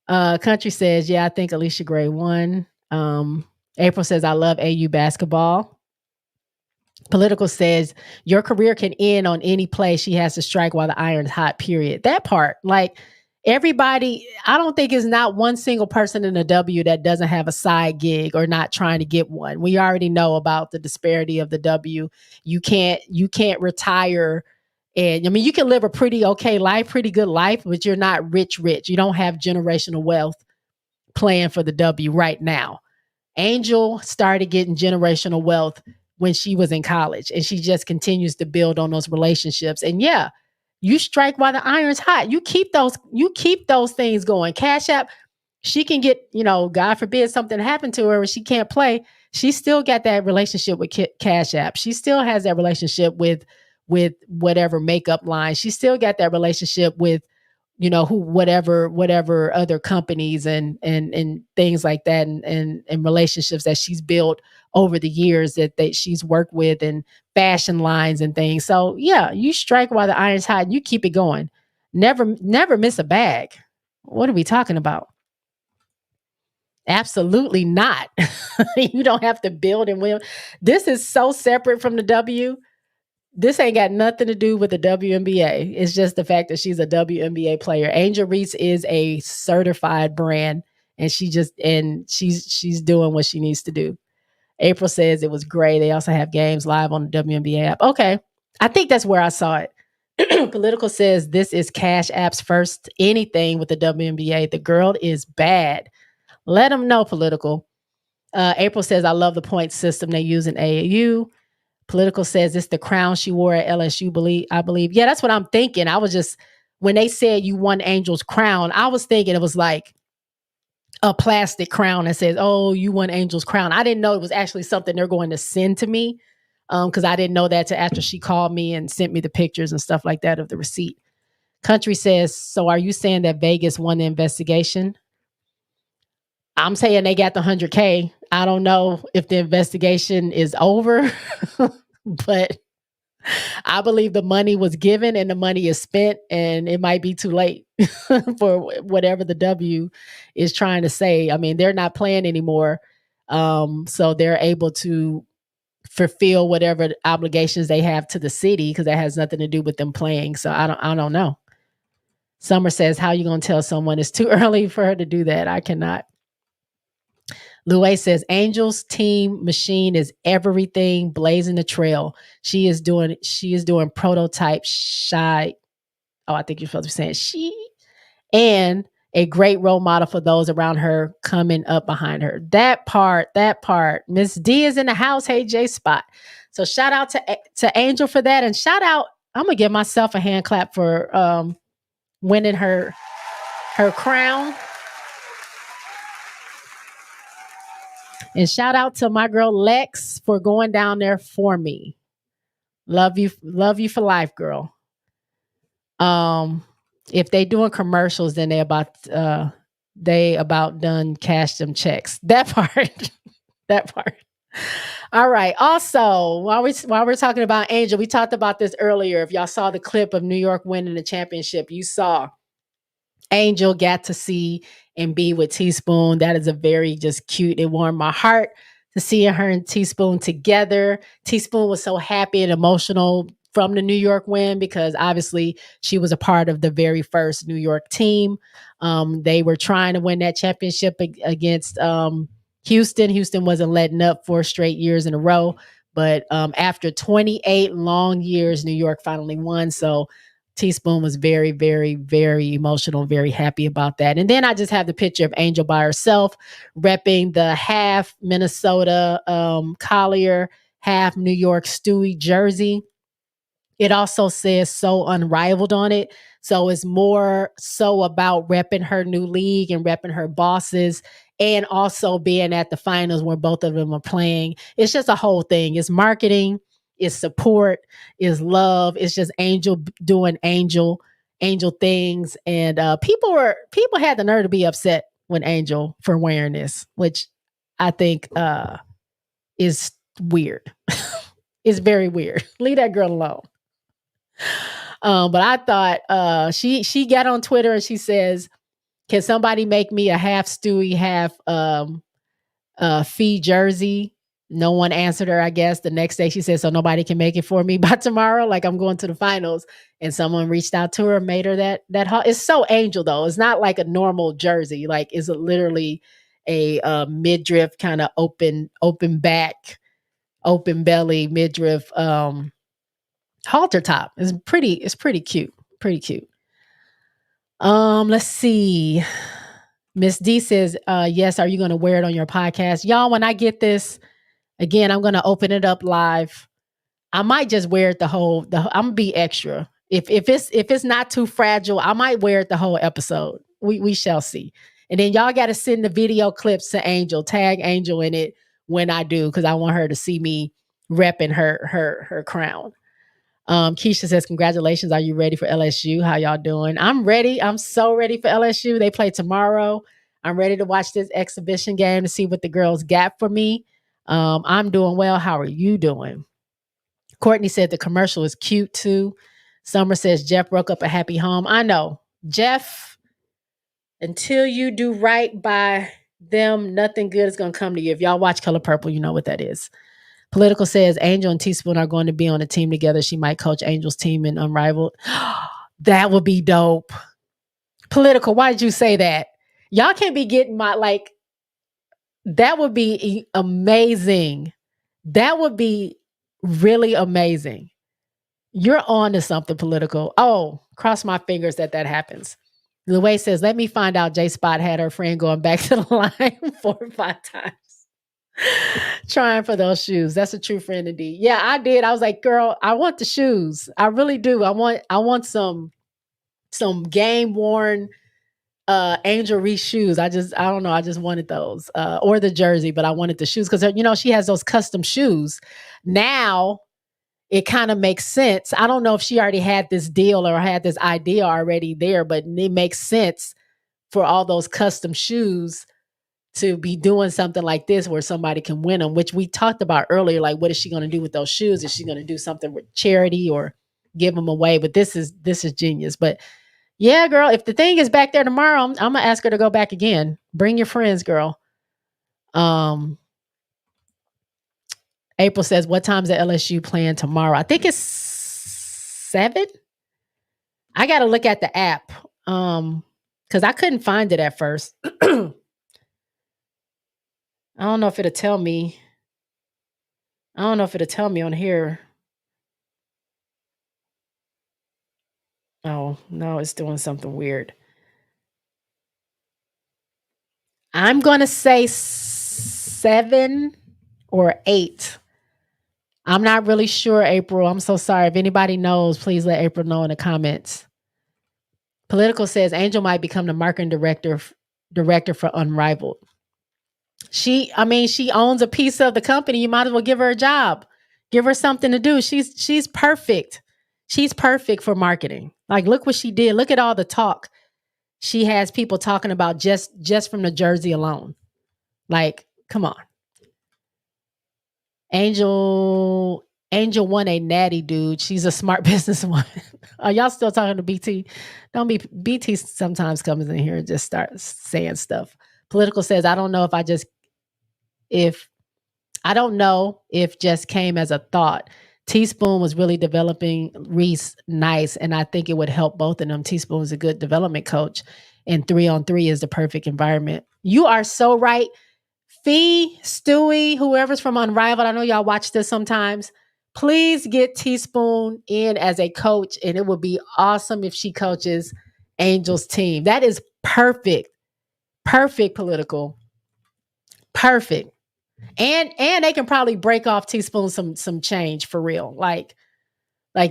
Country says, yeah, I think Alicia Gray won. April says, I love AU basketball. Political says, your career can end on any play. She has to strike while the iron's hot, period. That part, like everybody, I don't think is not one single person in the W that doesn't have a side gig or not trying to get one. We already know about the disparity of the W. You can't retire. And I mean, you can live a pretty good life, but you're not rich. You don't have generational wealth playing for the W right now. Angel started getting generational wealth when she was in college, and she just continues to build on those relationships. And yeah, you strike while the iron's hot. You keep those things going. CashApp, she can get, God forbid something happened to her and she can't play. She still got that relationship with CashApp. She still has that relationship with whatever makeup line. She still got that relationship with, whatever other companies and things like that, and relationships that she's built over the years that she's worked with, and fashion lines and things. So yeah, you strike while the iron's hot and you keep it going. Never miss a bag. What are we talking about? Absolutely not. You don't have to build and win. This is so separate from the W. This ain't got nothing to do with the WNBA. It's just the fact that she's a WNBA player. Angel Reese is a certified brand, and she's doing what she needs to do. April says it was great. They also have games live on the WNBA app. Okay. I think that's where I saw it. Political says this is CashApp's first anything with the WNBA. The girl is bad. Let them know, Political. April says, I love the point system they use in AAU. Political says it's the crown she wore at LSU, I believe. Yeah, that's what I'm thinking. I was just, when they said you won Angel's crown, I was thinking it was like a plastic crown that says, oh, you won Angel's crown. I didn't know it was actually something they're going to send to me, because I didn't know that till after she called me and sent me the pictures and stuff like that of the receipt. Country says, so are you saying that Vegas won the investigation? I'm saying they got the 100K. I don't know if the investigation is over, but I believe the money was given and the money is spent, and it might be too late for whatever the W is trying to say. I mean, they're not playing anymore. So they're able to fulfill whatever obligations they have to the city because that has nothing to do with them playing. So I don't know. Summer says, how you going to tell someone it's too early for her to do that? I cannot. Louis says, Angel's team machine is everything, blazing the trail. She is doing prototype shy. Oh, I think you're supposed to be saying she. And a great role model for those around her coming up behind her. That part. Miss D is in the house. Hey, J Spot. So shout out to Angel for that. And shout out, I'm going to give myself a hand clap for winning her crown. And shout out to my girl Lex for going down there for me. Love you for life, girl. If they doing commercials, then they about done cash them checks. That part. That part. All right. Also, while we're talking about Angel, we talked about this earlier. If y'all saw the clip of New York winning the championship, you saw Angel got to see and be with Teaspoon. That is a very just cute. It warmed my heart to see her and Teaspoon together. Teaspoon was so happy and emotional from the New York win because obviously she was a part of the very first New York team. They were trying to win that championship against Houston. Houston wasn't letting up 4 straight years in a row. But after 28 long years, New York finally won. So Teaspoon was very, very, very emotional, very happy about that. And then I just have the picture of Angel by herself, repping the half Minnesota Collier, half New York Stewie jersey. It also says so unrivaled on it. So it's more so about repping her new league and repping her bosses and also being at the finals where both of them are playing. It's just a whole thing. It's marketing, it's support, it's love. It's just Angel doing angel things. And people had the nerve to be upset with Angel for wearing this, which I think is weird. It's very weird. Leave that girl alone. But I thought she got on Twitter and she says, can somebody make me a half Stewie, half Fee jersey? No one answered her, I guess. The next day she said, so nobody can make it for me by tomorrow. Like I'm going to the finals. And someone reached out to her and made her that. It's so Angel though. It's not like a normal jersey. Like it's literally a midriff kind of open back, open belly midriff halter top. It's pretty cute. Pretty cute. Let's see. Miss D says, yes, are you going to wear it on your podcast? Y'all, when I get this, again, I'm going to open it up live. I might just wear it I'm going to be extra. If it's not too fragile, I might wear it the whole episode. We shall see. And then y'all got to send the video clips to Angel, tag Angel in it when I do, because I want her to see me repping her crown. Keisha says, congratulations. Are you ready for LSU? How y'all doing? I'm ready. I'm so ready for LSU. They play tomorrow. I'm ready to watch this exhibition game to see what the girls got for me. I'm doing well. How are you doing? Courtney said the commercial is cute too. Summer says Jeff broke up a happy home. I know. Jeff, until you do right by them, nothing good is going to come to you. If y'all watch Color Purple, you know what that is. Political says Angel and Teaspoon are going to be on a team together. She might coach Angel's team in Unrivaled. That would be dope. Political, why did you say that? Y'all can't be getting that would be amazing. That would be really amazing. You're on to something, Political. Oh, cross my fingers that happens. Louis says, let me find out J Spot had her friend going back to the line 4 or 5 times. Trying for those shoes. That's a true friend indeed. Yeah, I did. I was like, girl, I want the shoes. I really do. I want some game worn Angel Reese shoes. I don't know. I just wanted those or the jersey, but I wanted the shoes because she has those custom shoes. Now it kind of makes sense. I don't know if she already had this deal or had this idea already there, but it makes sense for all those custom shoes to be doing something like this where somebody can win them, which we talked about earlier. Like, what is she going to do with those shoes? Is she going to do something with charity or give them away? But this is genius. But yeah, girl, if the thing is back there tomorrow, I'm gonna ask her to go back again. Bring your friends, girl. April says, what time's the LSU playing tomorrow? I think it's 7. I got to look at the app because I couldn't find it at first. I don't know if it'll tell me. I don't know if it'll tell me on here. Oh, no, it's doing something weird. I'm going to say 7 or 8. I'm not really sure, April. I'm so sorry. If anybody knows, please let April know in the comments. Political says Angel might become the marketing director for Unrivaled. She owns a piece of the company. You might as well give her a job. Give her something to do. She's perfect. She's perfect for marketing. Like, look what she did. Look at all the talk she has people talking about just from the jersey alone. Like, come on. Angel won a natty, dude. She's a smart businesswoman. Are y'all still talking to BT? BT sometimes comes in here and just starts saying stuff. Political says, I don't know if just came as a thought. Teaspoon was really developing Reese nice, and I think it would help both of them. Teaspoon is a good development coach, and 3-on-3 is the perfect environment. You are so right. Fee, Stewie, whoever's from Unrivaled, I know y'all watch this sometimes. Please get Teaspoon in as a coach, and it would be awesome if she coaches Angel's team. That is perfect. Perfect, Political. Perfect. And they can probably break off Teaspoon some change for real. Like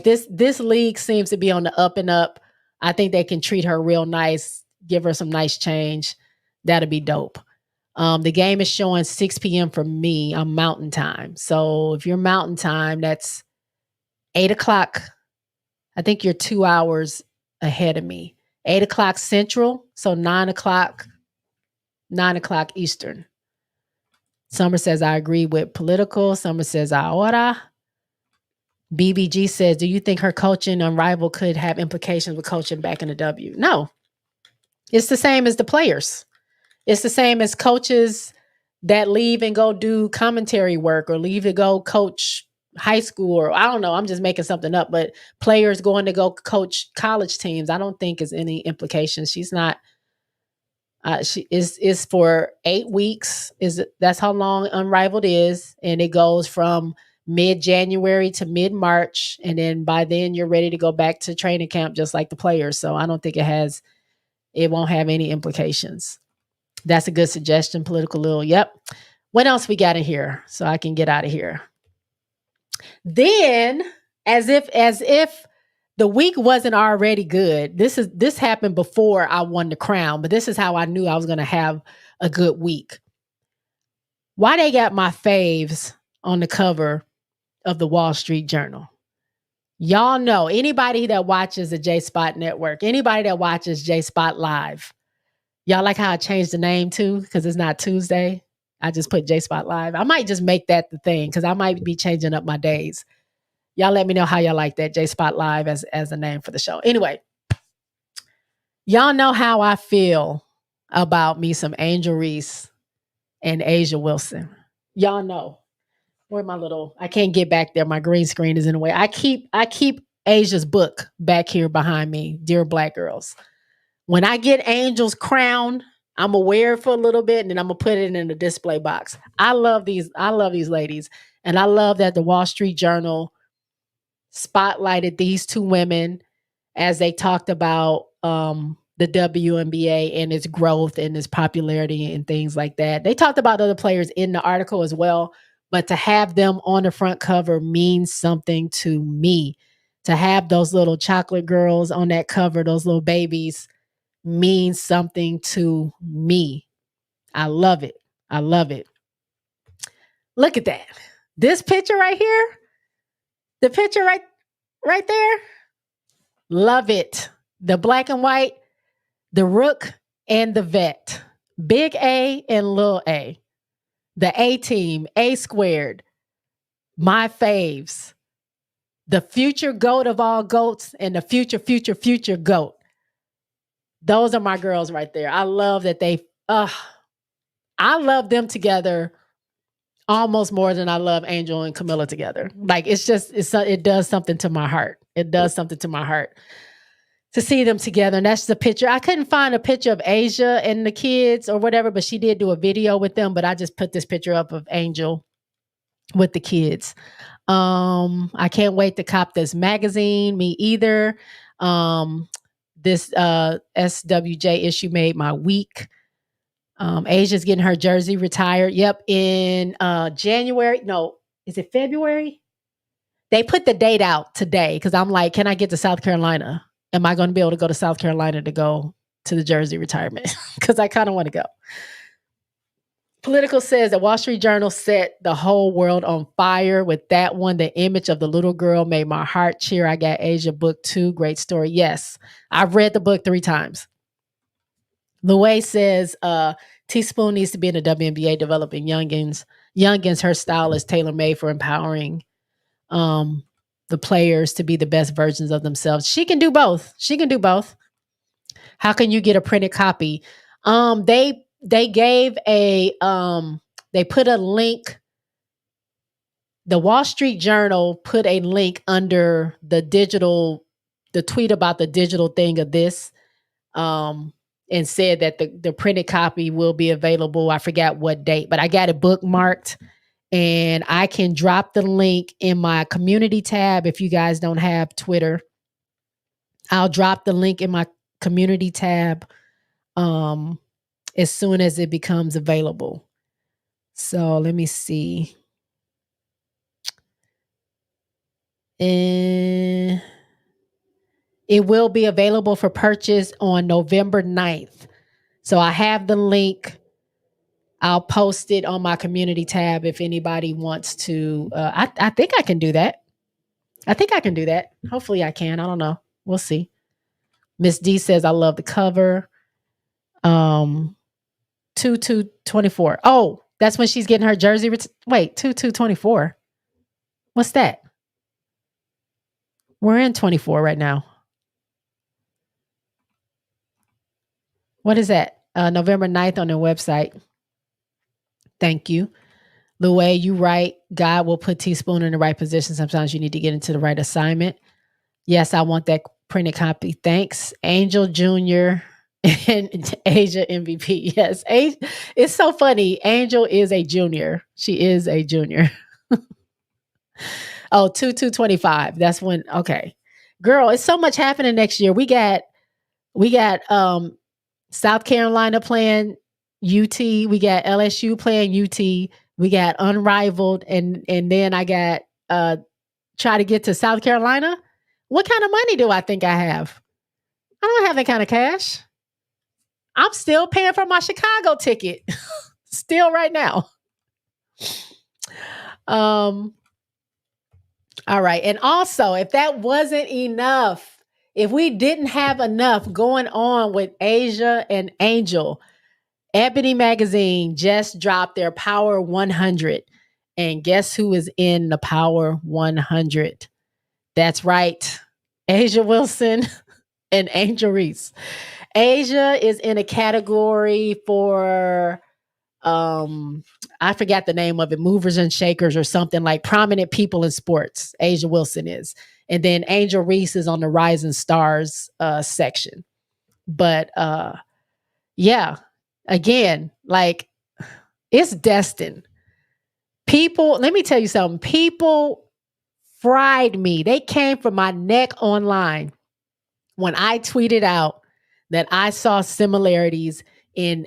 this league seems to be on the up and up. I think they can treat her real nice, give her some nice change. That'd be dope. The game is showing 6 p.m. for me. I'm Mountain Time. So if you're Mountain Time, that's 8 o'clock. I think you're 2 hours ahead of me. 8 o'clock Central. So 9 o'clock Eastern. Summer says, I agree with Political. Summer says, ahora. BBG says, do you think her coaching on Rival could have implications with coaching back in the W? No. It's the same as the players. It's the same as coaches that leave and go do commentary work or leave to go coach high school, or I don't know, I'm just making something up, but players going to go coach college teams, I don't think is any implications. She's not, she is for 8 weeks. That's how long Unrivaled is. And it goes from mid-January to mid-March. And then by then you're ready to go back to training camp, just like the players. So I don't think it won't have any implications. That's a good suggestion, Political Lil. Yep. What else we got in here so I can get out of here? Then, as if the week wasn't already good, this happened before I won the crown, but this is how I knew I was going to have a good week. Why they got my faves on the cover of the Wall Street Journal? Y'all know, anybody that watches the JSpotNetwork, anybody that watches JSpot Live, y'all like how I changed the name too, because it's not Tuesday. I just put JSpot Live. I might just make that the thing, because I might be changing up my days. Y'all let me know how y'all like that, JSpot Live as a name for the show. Anyway, y'all know how I feel about me some Angel Reese and Asia Wilson. Y'all know. I can't get back there. My green screen is in the way. I keep Asia's book back here behind me, Dear Black Girls. When I get Angel's crown, I'm gonna wear it for a little bit and then I'm gonna put it in the display box. I love these ladies. And I love that the Wall Street Journal spotlighted these two women as they talked about the WNBA and its growth and its popularity and things like that. They talked about other players in the article as well, but to have them on the front cover means something to me. To have those little chocolate girls on that cover, those little babies, means something to me. I love it. I love it. Look at that. This picture right here, the picture right there, love it. The black and white, the rook and the vet. Big A and little A. The A team, A squared, my faves. The future GOAT of all GOATs and the future GOAT. Those are my girls right there. I love that I love them together almost more than I love Angel and Camilla together. Like it does something to my heart. It does something to my heart to see them together. And that's the picture. I couldn't find a picture of Asia and the kids or whatever, but she did do a video with them. But I just put this picture up of Angel with the kids. I can't wait to cop this magazine. Me either. This SWJ issue made my week. Asia's getting her jersey retired. Yep, in January. No, is it February? They put the date out today because I'm like, can I get to South Carolina? Am I going to be able to go to South Carolina to go to the jersey retirement? Because I kind of want to go. Political says the Wall Street Journal set the whole world on fire with that one. The image of the little girl made my heart cheer. I got Asia book 2. Great story. Yes, I've read the book 3 times. Louis says Teaspoon needs to be in the WNBA developing youngins. Her style is tailor-made for empowering the players to be the best versions of themselves. She can do both. How can you get a printed copy? They gave they put a link. The Wall Street Journal put a link under the tweet about the digital thing of this, and said that the printed copy will be available. I forgot what date, but I got it bookmarked, and I can drop the link in my community tab. If you guys don't have Twitter, I'll drop the link in my community tab as soon as it becomes available. So let me see. And it will be available for purchase on November 9th. So I have the link. I'll post it on my community tab if anybody wants to. I think I can do that. Hopefully I can. I don't know. We'll see. Miss D says, I love the cover. 2/2/24. Oh, that's when she's getting her jersey. Wait, 2/2/24. What's that? We're in 24 right now. What is that? November 9th on their website. Thank you. Louis, you right. God will put Teaspoon in the right position. Sometimes you need to get into the right assignment. Yes, I want that printed copy. Thanks. Angel Jr. and Asia MVP. Yes. It's so funny. Angel is a junior. She is a junior. Oh, 2/2/25. That's when, okay. Girl, it's so much happening next year. We got South Carolina playing UT. We got LSU playing UT. We got Unrivaled. And then I got try to get to South Carolina. What kind of money do I think I have? I don't have that kind of cash. I'm still paying for my Chicago ticket. Still right now. All right. And also, if that wasn't enough, if we didn't have enough going on with Asia and Angel, Ebony Magazine just dropped their Power 100. And guess who is in the Power 100? That's right. Asia Wilson and Angel Reese. Asia is in a category for, I forgot the name of it, movers and shakers or something, like prominent people in sports. Asia Wilson is. And then Angel Reese is on the Rising Stars section. But yeah, again, like it's destined. People, let me tell you something. People fried me. They came for my neck online when I tweeted out that I saw similarities in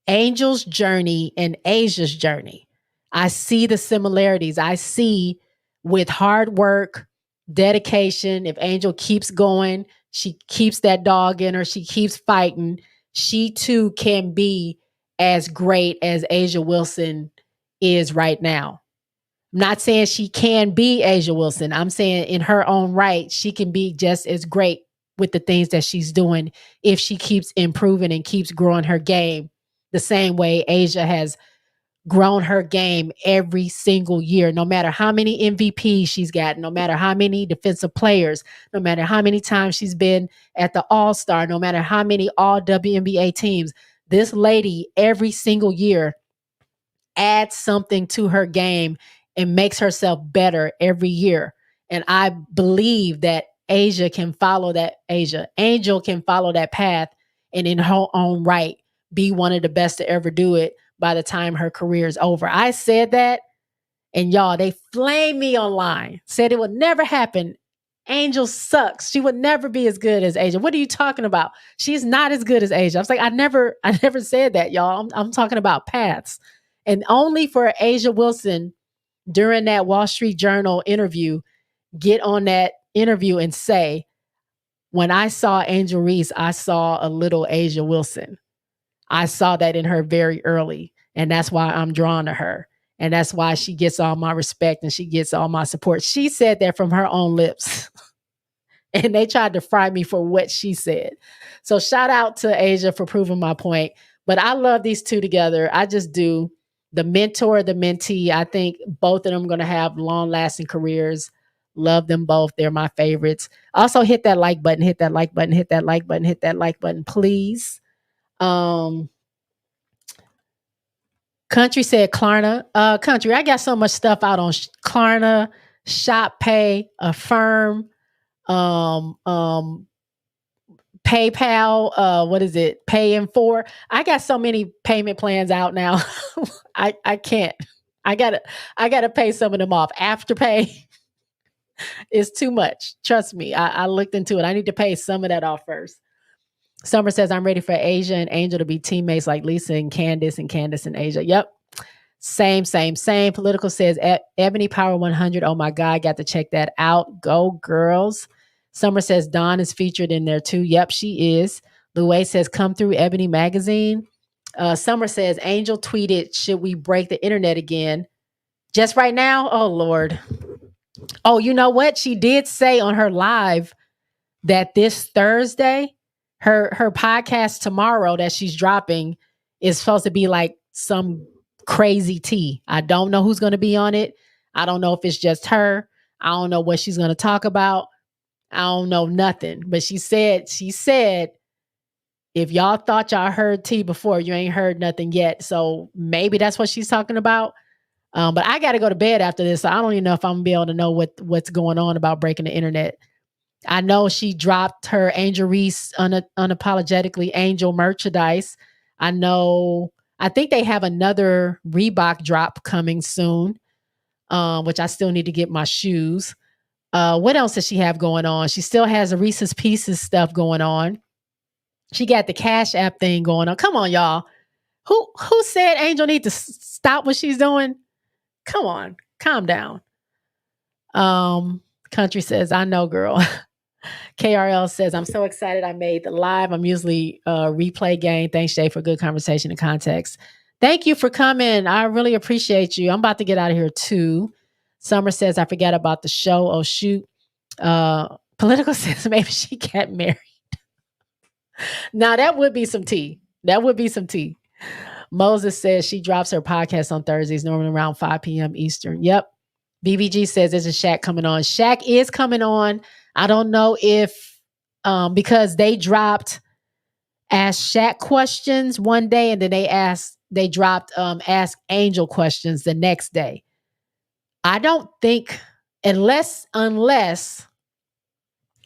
Angel's journey and Asia's journey. I see the similarities. I see with hard work, dedication, if Angel keeps going, she keeps that dog in her, she keeps fighting, she too can be as great as Asia Wilson is right now. I'm not saying she can be Asia Wilson. I'm saying in her own right, she can be just as great with the things that she's doing if she keeps improving and keeps growing her game the same way Asia has grown her game every single year, no matter how many MVPs she's got, no matter how many defensive players, no matter how many times she's been at the All-Star, no matter how many all WNBA teams. This lady every single year adds something to her game and makes herself better every year. And I believe that Angel can follow that path and in her own right be one of the best to ever do it by the time her career is over. I said that, and y'all, they flamed me online, said it would never happen. Angel sucks. She would never be as good as Asia. What are you talking about? She's not as good as Asia. I was like, I never said that, y'all. I'm talking about paths. And only for Asia Wilson during that Wall Street Journal interview, get on that interview and say, when I saw Angel Reese, I saw a little Asia Wilson. I saw that in her very early. And that's why I'm drawn to her. And that's why she gets all my respect and she gets all my support. She said that from her own lips. And they tried to fry me for what she said. So shout out to Asia for proving my point. But I love these two together. I just do. The mentor, the mentee, I think both of them are going to have long-lasting careers. Love them both. They're my favorites. Also, hit that like button, hit that like button, hit that like button, hit that like button, please. Country said Klarna. Country, I got so much stuff out on Klarna, Shop Pay, Affirm, PayPal, what is it? Pay in 4. I got so many payment plans out now. I can't. I gotta pay some of them off. Afterpay is too much. Trust me. I looked into it. I need to pay some of that off first. Summer says, I'm ready for Asia and Angel to be teammates like Lisa and Candace and Asia. Yep. Same. Political says, Ebony Power 100. Oh my God, got to check that out. Go girls. Summer says, Dawn is featured in there too. Yep, she is. Louay says, come through Ebony Magazine. Summer says, Angel tweeted, should we break the internet again? Just right now? Oh, Lord. Oh, you know what? She did say on her live that this Thursday, her podcast tomorrow that she's dropping is supposed to be like some crazy tea. I don't know who's going to be on it. I don't know if it's just her. I don't know what she's going to talk about. I don't know nothing. But she said, if y'all thought y'all heard tea before, you ain't heard nothing yet. So maybe that's what she's talking about. But I got to go to bed after this. So I don't even know if I'm going to be able to know what's going on about breaking the internet. I know she dropped her Angel Reese unapologetically Angel merchandise. I think they have another Reebok drop coming soon, which I still need to get my shoes. What else does she have going on? She still has a Reese's Pieces stuff going on. She got the Cash App thing going on. Come on, y'all. Who said Angel need to stop what she's doing? Come on, calm down. Country says, I know, girl. KRL says, I'm so excited I made the live. I'm usually replay game. Thanks, Jay, for good conversation and context. Thank you for coming. I really appreciate you. I'm about to get out of here too. Summer says, I forgot about the show. Oh, shoot. Political says, maybe she got married. Now, that would be some tea. Moses says she drops her podcast on Thursdays, normally around 5 p.m. Eastern. Yep. BBG says there's a Shaq coming on. Shaq is coming on. I don't know if, because they dropped Ask Shaq questions one day, and then they dropped Ask Angel questions the next day. I don't think, unless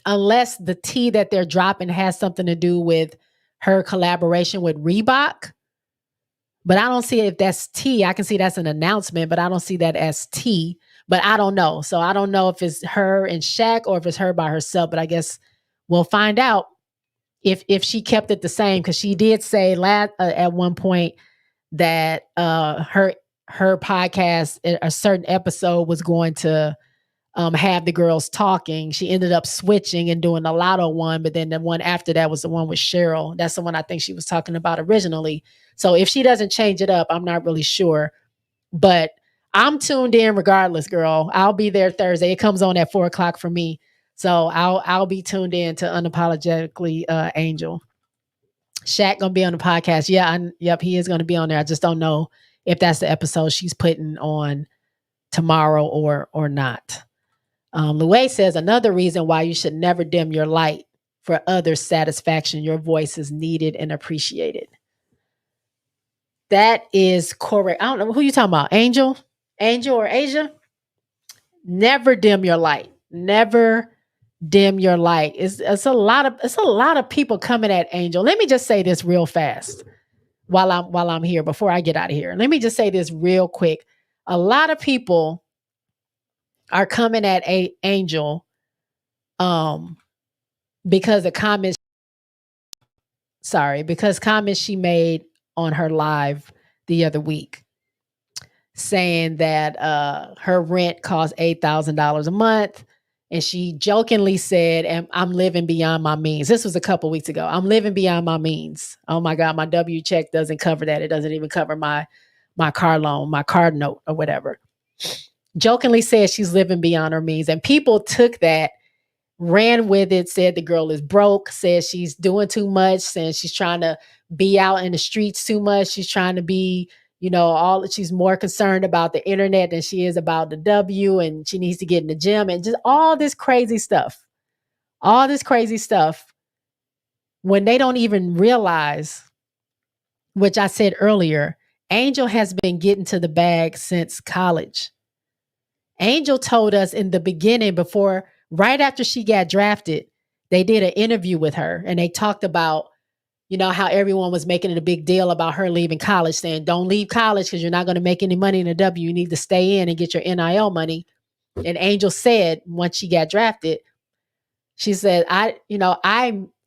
the tea that they're dropping has something to do with her collaboration with Reebok, but I don't see if that's tea. I can see that's an announcement, but I don't see that as tea. But I don't know. So I don't know if it's her and Shaq or if it's her by herself. But I guess we'll find out if she kept it the same, because she did say at one point that her podcast, a certain episode, was going to have the girls talking. She ended up switching and doing the Lotto one, but then the one after that was the one with Cheryl. That's the one I think she was talking about originally. So if she doesn't change it up, I'm not really sure. But I'm tuned in regardless, girl. I'll be there Thursday. It comes on at 4:00 for me. So I'll be tuned in to Unapologetically Angel. Shaq gonna be on the podcast. Yeah, yep, he is gonna be on there. I just don't know if that's the episode she's putting on tomorrow or not. Louis says another reason why you should never dim your light for others' satisfaction. Your voice is needed and appreciated. That is correct. I don't know who you talking about. Angel or Asia? Never dim your light. Never dim your light. It's a lot of people coming at Angel. Let me just say this real fast while I'm here before I get out of here. Let me just say this real quick. A lot of people are coming at Angel because comments she made on her live the other week, saying that her rent costs $8,000 a month. And she jokingly said, I'm living beyond my means. This was a couple weeks ago. I'm living beyond my means. Oh my God, my W check doesn't cover that. It doesn't even cover my car loan, my card note or whatever. Jokingly said she's living beyond her means. And people took that, ran with it, said the girl is broke, said she's doing too much, saying she's trying to be out in the streets too much. She's trying to be, she's more concerned about the internet than she is about the W, and she needs to get in the gym and just all this crazy stuff. All this crazy stuff when they don't even realize, which I said earlier, Angel has been getting to the bag since college. Angel told us in the beginning, right after she got drafted, they did an interview with her and they talked about, how everyone was making it a big deal about her leaving college, saying, don't leave college because you're not going to make any money in the W. You need to stay in and get your NIL money. And Angel said, once she got drafted, she said, I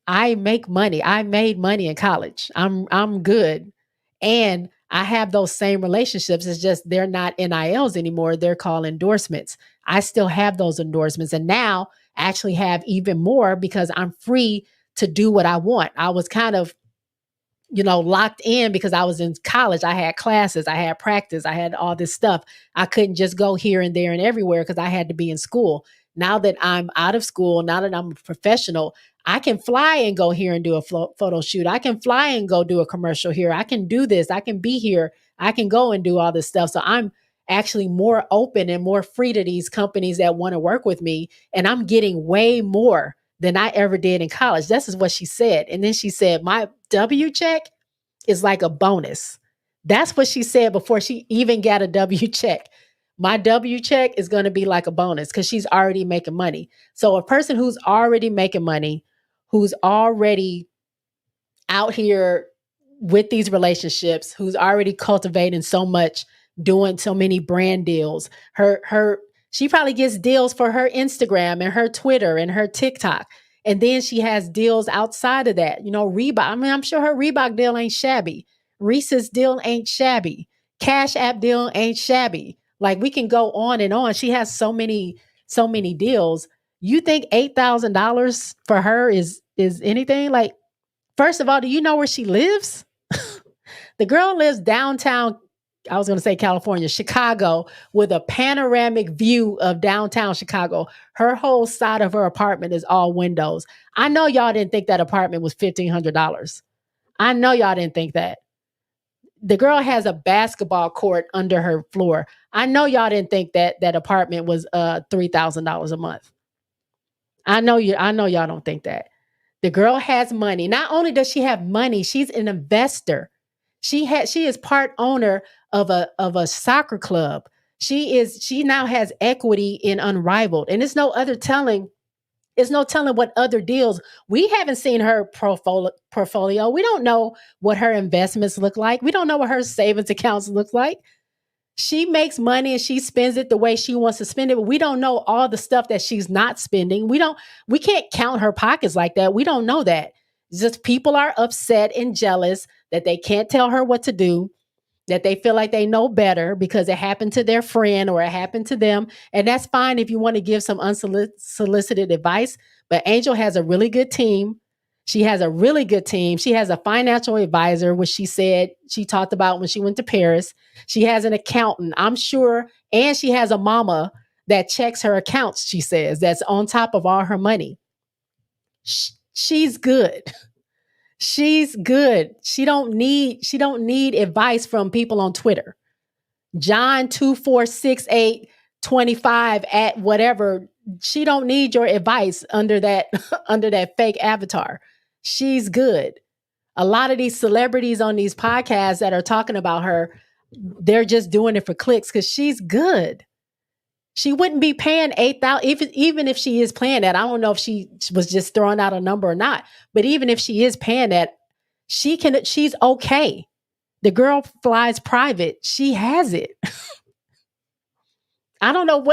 make money. I made money in college. I'm good. And I have those same relationships. It's just they're not NILs anymore. They're called endorsements. I still have those endorsements. And now I actually have even more because I'm free to do what I want. I was kind of, locked in because I was in college. I had classes, I had practice, I had all this stuff. I couldn't just go here and there and everywhere because I had to be in school. Now that I'm out of school, now that I'm a professional, I can fly and go here and do a photo shoot. I can fly and go do a commercial here. I can do this. I can be here. I can go and do all this stuff. So I'm actually more open and more free to these companies that want to work with me. And I'm getting way more than I ever did in college. This is what she said. And then she said, my W check is like a bonus. That's what she said before she even got a W check. My W check is going to be like a bonus because she's already making money. So a person who's already making money, who's already out here with these relationships, who's already cultivating so much, doing so many brand deals, she probably gets deals for her Instagram and her Twitter and her TikTok. And then she has deals outside of that. Reebok. I mean, I'm sure her Reebok deal ain't shabby. Reese's deal ain't shabby. CashApp deal ain't shabby. Like we can go on and on. She has so many deals. You think $8,000 for her is anything? Like, first of all, do you know where she lives? The girl lives downtown, I was going to say California, Chicago, with a panoramic view of downtown Chicago. Her whole side of her apartment is all windows. I know y'all didn't think that apartment was $1,500. I know y'all didn't think that. The girl has a basketball court under her floor. I know y'all didn't think that apartment was $3,000 a month. I know y'all don't think that. The girl has money. Not only does she have money, she's an investor. She is part owner of a soccer club. She now has equity in Unrivaled. And it's no telling what other deals. We haven't seen her portfolio. We don't know what her investments look like. We don't know what her savings accounts look like. She makes money and she spends it the way she wants to spend it, but we don't know all the stuff that she's not spending. We can't count her pockets like that. We don't know that. It's just people are upset and jealous that they can't tell her what to do, that they feel like they know better because it happened to their friend or it happened to them. And that's fine if you want to give some unsolicited advice. But Angel has a really good team. She has a really good team. She has a financial advisor, which she said she talked about when she went to Paris. She has an accountant, I'm sure. And she has a mama that checks her accounts, she says, that's on top of all her money. She's good. She's good. She don't need advice from people on Twitter. John 246825 at whatever. She don't need your advice under that under that fake avatar. She's good. A lot of these celebrities on these podcasts that are talking about her, they're just doing it for clicks because she's good. She wouldn't be paying $8,000, even if she is paying that. I don't know if she was just throwing out a number or not, but even if she is paying that, she's okay. The girl flies private. She has it. I don't know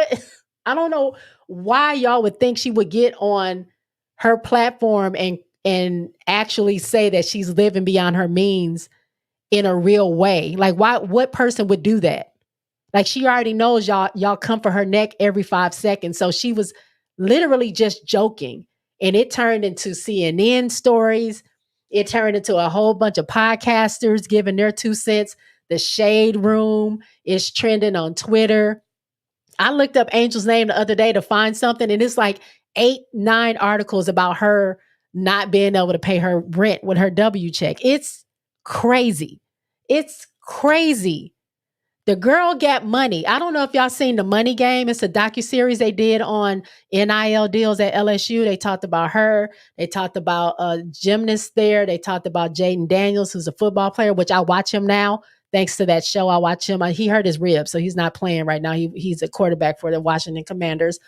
why y'all would think she would get on her platform and actually say that she's living beyond her means in a real way. Like, what person would do that? Like, she already knows y'all come for her neck every 5 seconds. So she was literally just joking. And it turned into CNN stories. It turned into a whole bunch of podcasters giving their 2 cents. The Shade Room is trending on Twitter. I looked up Angel's name the other day to find something, and it's like 8-9 articles about her not being able to pay her rent with her W check. It's crazy. It's crazy. The girl got money. I don't know if y'all seen The Money Game. It's a docuseries they did on NIL deals at LSU. They talked about her. They talked about a gymnast there. They talked about Jaden Daniels, who's a football player, which I watch him now. Thanks to that show, I watch him. He hurt his rib, so he's not playing right now. He's a quarterback for the Washington Commanders.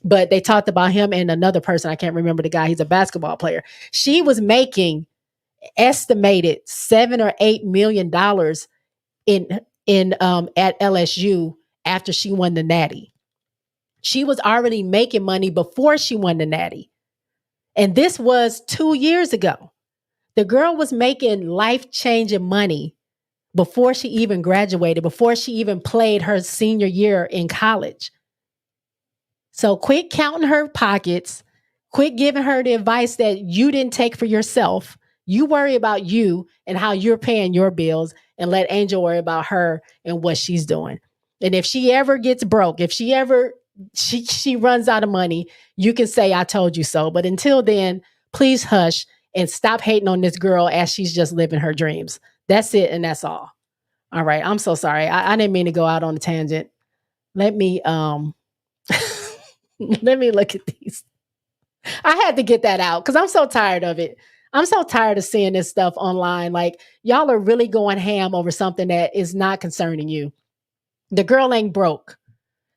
But they talked about him and another person. I can't remember the guy. He's a basketball player. She was making estimated $7 or $8 million in at LSU after she won the Natty. She was already making money before she won the Natty. And this was 2 years ago. The girl was making life-changing money before she even graduated, before she even played her senior year in college. So quit counting her pockets. Quit giving her the advice that you didn't take for yourself. You worry about you and how you're paying your bills, and let Angel worry about her and what she's doing. And if she ever gets broke, if she runs out of money, you can say, I told you so. But until then, please hush and stop hating on this girl as she's just living her dreams. That's it, and that's all. All right. I'm so sorry. I didn't mean to go out on a tangent. Let me let me look at these. I had to get that out because I'm so tired of it. I'm so tired of seeing this stuff online. Like, y'all are really going ham over something that is not concerning you. The girl ain't broke.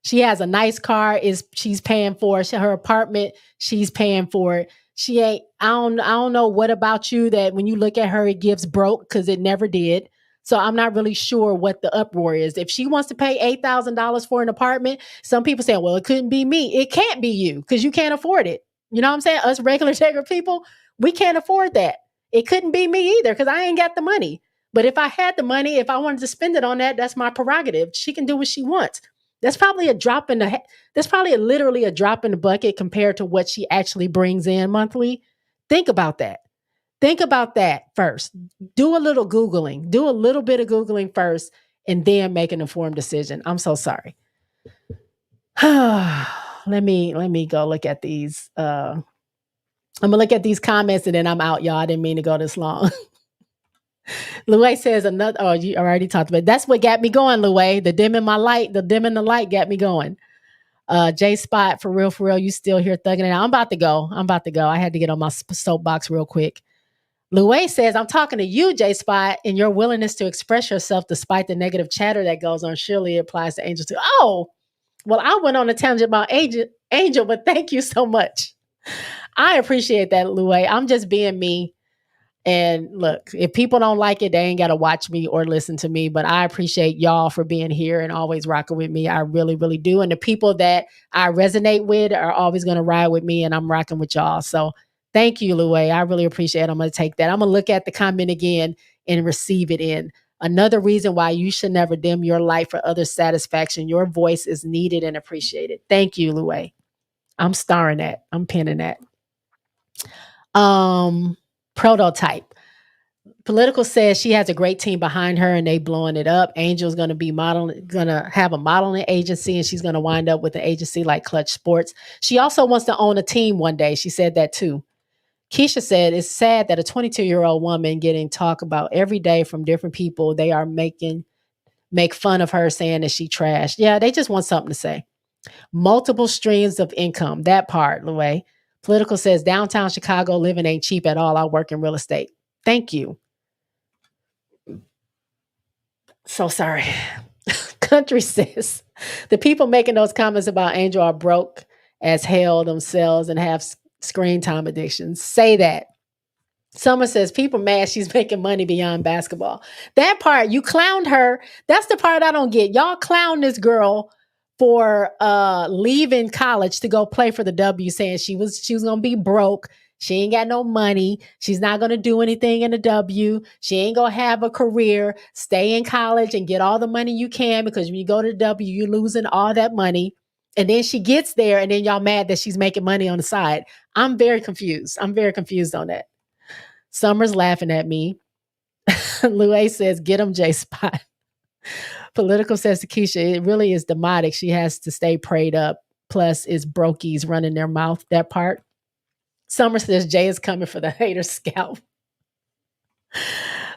She has a nice car. She's paying for it. Her apartment, she's paying for it. She ain't. I don't know what about you that when you look at her, it gives broke, because it never did. So I'm not really sure what the uproar is. If she wants to pay $8,000 for an apartment, some people say, well, it couldn't be me. It can't be you because you can't afford it. You know what I'm saying? Us regular people, we can't afford that. It couldn't be me either because I ain't got the money. But if I had the money, if I wanted to spend it on that, that's my prerogative. She can do what she wants. That's probably literally a drop in the bucket compared to what she actually brings in monthly. Think about that. Think about that first. Do a little Googling. Do a little bit of Googling first and then make an informed decision. I'm so sorry. Let me go look at these. I'm gonna look at these comments and then I'm out, y'all. I didn't mean to go this long. Louie says another. Oh, you already talked about it. That's what got me going, Louie. The dim in the light got me going. J Spot, for real, you still here thugging it out. I'm about to go. I had to get on my soapbox real quick. Louie says, I'm talking to you, J Spot, and your willingness to express yourself despite the negative chatter that goes on. Surely it applies to Angel too. Oh, well, I went on a tangent about Angel, but thank you so much. I appreciate that, Louie. I'm just being me. And look, if people don't like it, they ain't got to watch me or listen to me. But I appreciate y'all for being here and always rocking with me. I really, really do. And the people that I resonate with are always going to ride with me, and I'm rocking with y'all. So thank you, Louie. I really appreciate it. I'm going to take that. I'm going to look at the comment again and receive it in. Another reason why you should never dim your light for others' satisfaction. Your voice is needed and appreciated. Thank you, Louie. I'm starring that. I'm pinning that. Prototype. Political says she has a great team behind her and they blowing it up. Angel's going to be going to have a modeling agency, and she's going to wind up with an agency like Clutch Sports. She also wants to own a team one day. She said that too. Keisha said, it's sad that a 22-year-old woman getting talked about every day from different people. They are make fun of her, saying that she trashed. Yeah, they just want something to say. Multiple streams of income. That part, the way. Political says, downtown Chicago living ain't cheap at all. I work in real estate. Thank you. So sorry. Country says, the people making those comments about Angel are broke as hell themselves and have screen time addictions. Say that. Summer says, people mad she's making money beyond basketball. That part, you clowned her. That's the part I don't get. Y'all clown this girl for leaving college to go play for the W, saying she was going to be broke. She ain't got no money. She's not going to do anything in the W. She ain't going to have a career. Stay in college and get all the money you can, because when you go to the W, you're losing all that money. And then she gets there and then y'all mad that she's making money on the side. I'm very confused. I'm very confused on that. Summer's laughing at me. Louis says, get him, J-Spot. Political says to Keisha, it really is demotic. She has to stay prayed up. Plus, it's brokies running their mouth, that part. Summer says, Jay is coming for the hater scalp.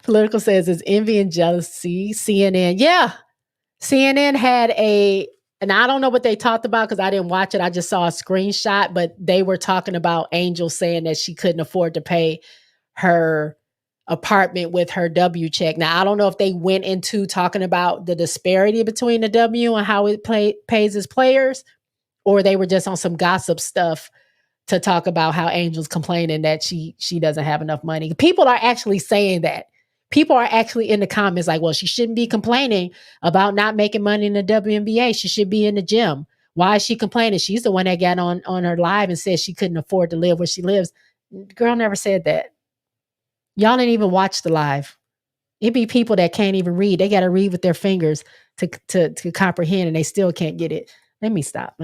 Political says, it's envy and jealousy. CNN. Yeah. CNN had and I don't know what they talked about because I didn't watch it. I just saw a screenshot, but they were talking about Angel saying that she couldn't afford to pay her apartment with her W check. Now, I don't know if they went into talking about the disparity between the W and how it pays its players, or they were just on some gossip stuff to talk about how Angel's complaining that she doesn't have enough money. People are actually saying that. People are actually in the comments like, well, she shouldn't be complaining about not making money in the WNBA. She should be in the gym. Why is she complaining? She's the one that got on her live and said she couldn't afford to live where she lives. Girl never said that. Y'all didn't even watch the live. It be people that can't even read. They got to read with their fingers to comprehend, and they still can't get it. Let me stop.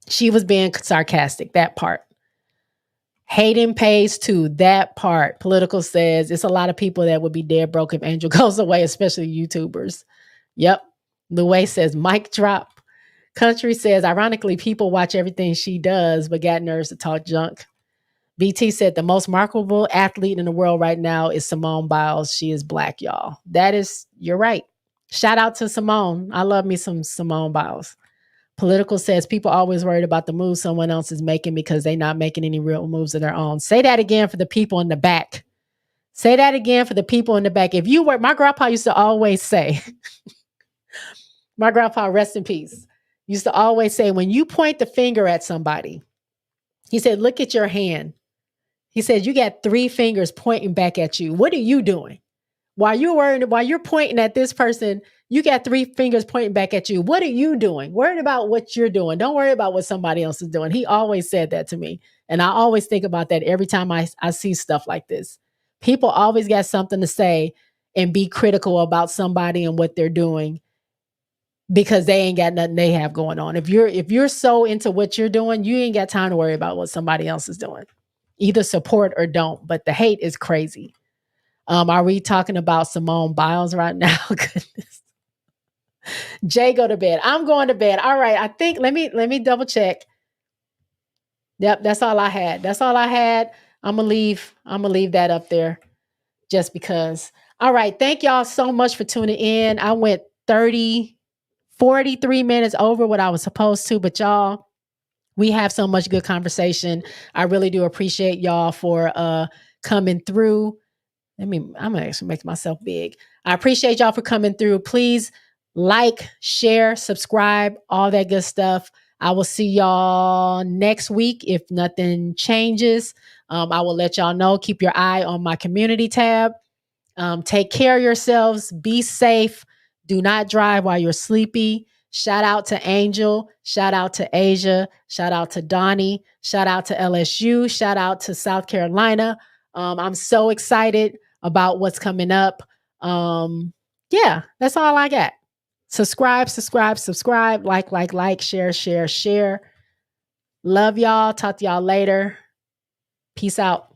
She was being sarcastic, that part. Hating pays too, that part. Political says it's a lot of people that would be dead broke if Angel goes away, especially YouTubers. Yep. Louis says, mic drop. Country says, ironically, people watch everything she does, but got nerves to talk junk. BT said, the most remarkable athlete in the world right now is Simone Biles. She is black, y'all. You're right. Shout out to Simone. I love me some Simone Biles. Political says, people always worried about the moves someone else is making because they're not making any real moves of their own. Say that again for the people in the back. Say that again for the people in the back. If you were, my grandpa used to always say, my grandpa, rest in peace, used to always say, when you point the finger at somebody, he said, look at your hand. He said, you got 3 fingers pointing back at you. What are you doing? While you're pointing at this person, you got 3 fingers pointing back at you. What are you doing? Worried about what you're doing. Don't worry about what somebody else is doing. He always said that to me. And I always think about that every time I see stuff like this. People always got something to say and be critical about somebody and what they're doing because they ain't got nothing they have going on. If you're so into what you're doing, you ain't got time to worry about what somebody else is doing. Either support or don't. But the hate is crazy. Are we talking about Simone Biles right now? Goodness. Jay, go to bed. I'm going to bed. All right. I think let me double check. Yep, that's all I had. I'm gonna leave that up there just because. All right. Thank y'all so much for tuning in. I went 43 minutes over what I was supposed to, but y'all, we have so much good conversation. I really do appreciate y'all for coming through. I'm gonna actually make myself big. I appreciate y'all for coming through. Please like, share, subscribe, all that good stuff. I will see y'all next week if nothing changes. I will let y'all know. Keep your eye on my community tab. Take care of yourselves. Be safe. Do not drive while you're sleepy. Shout out to Angel. Shout out to Asia. Shout out to Donnie. Shout out to LSU. Shout out to South Carolina. I'm so excited about what's coming up. Yeah, that's all I got. Subscribe, like, share. Love y'all. Talk to y'all later. Peace out.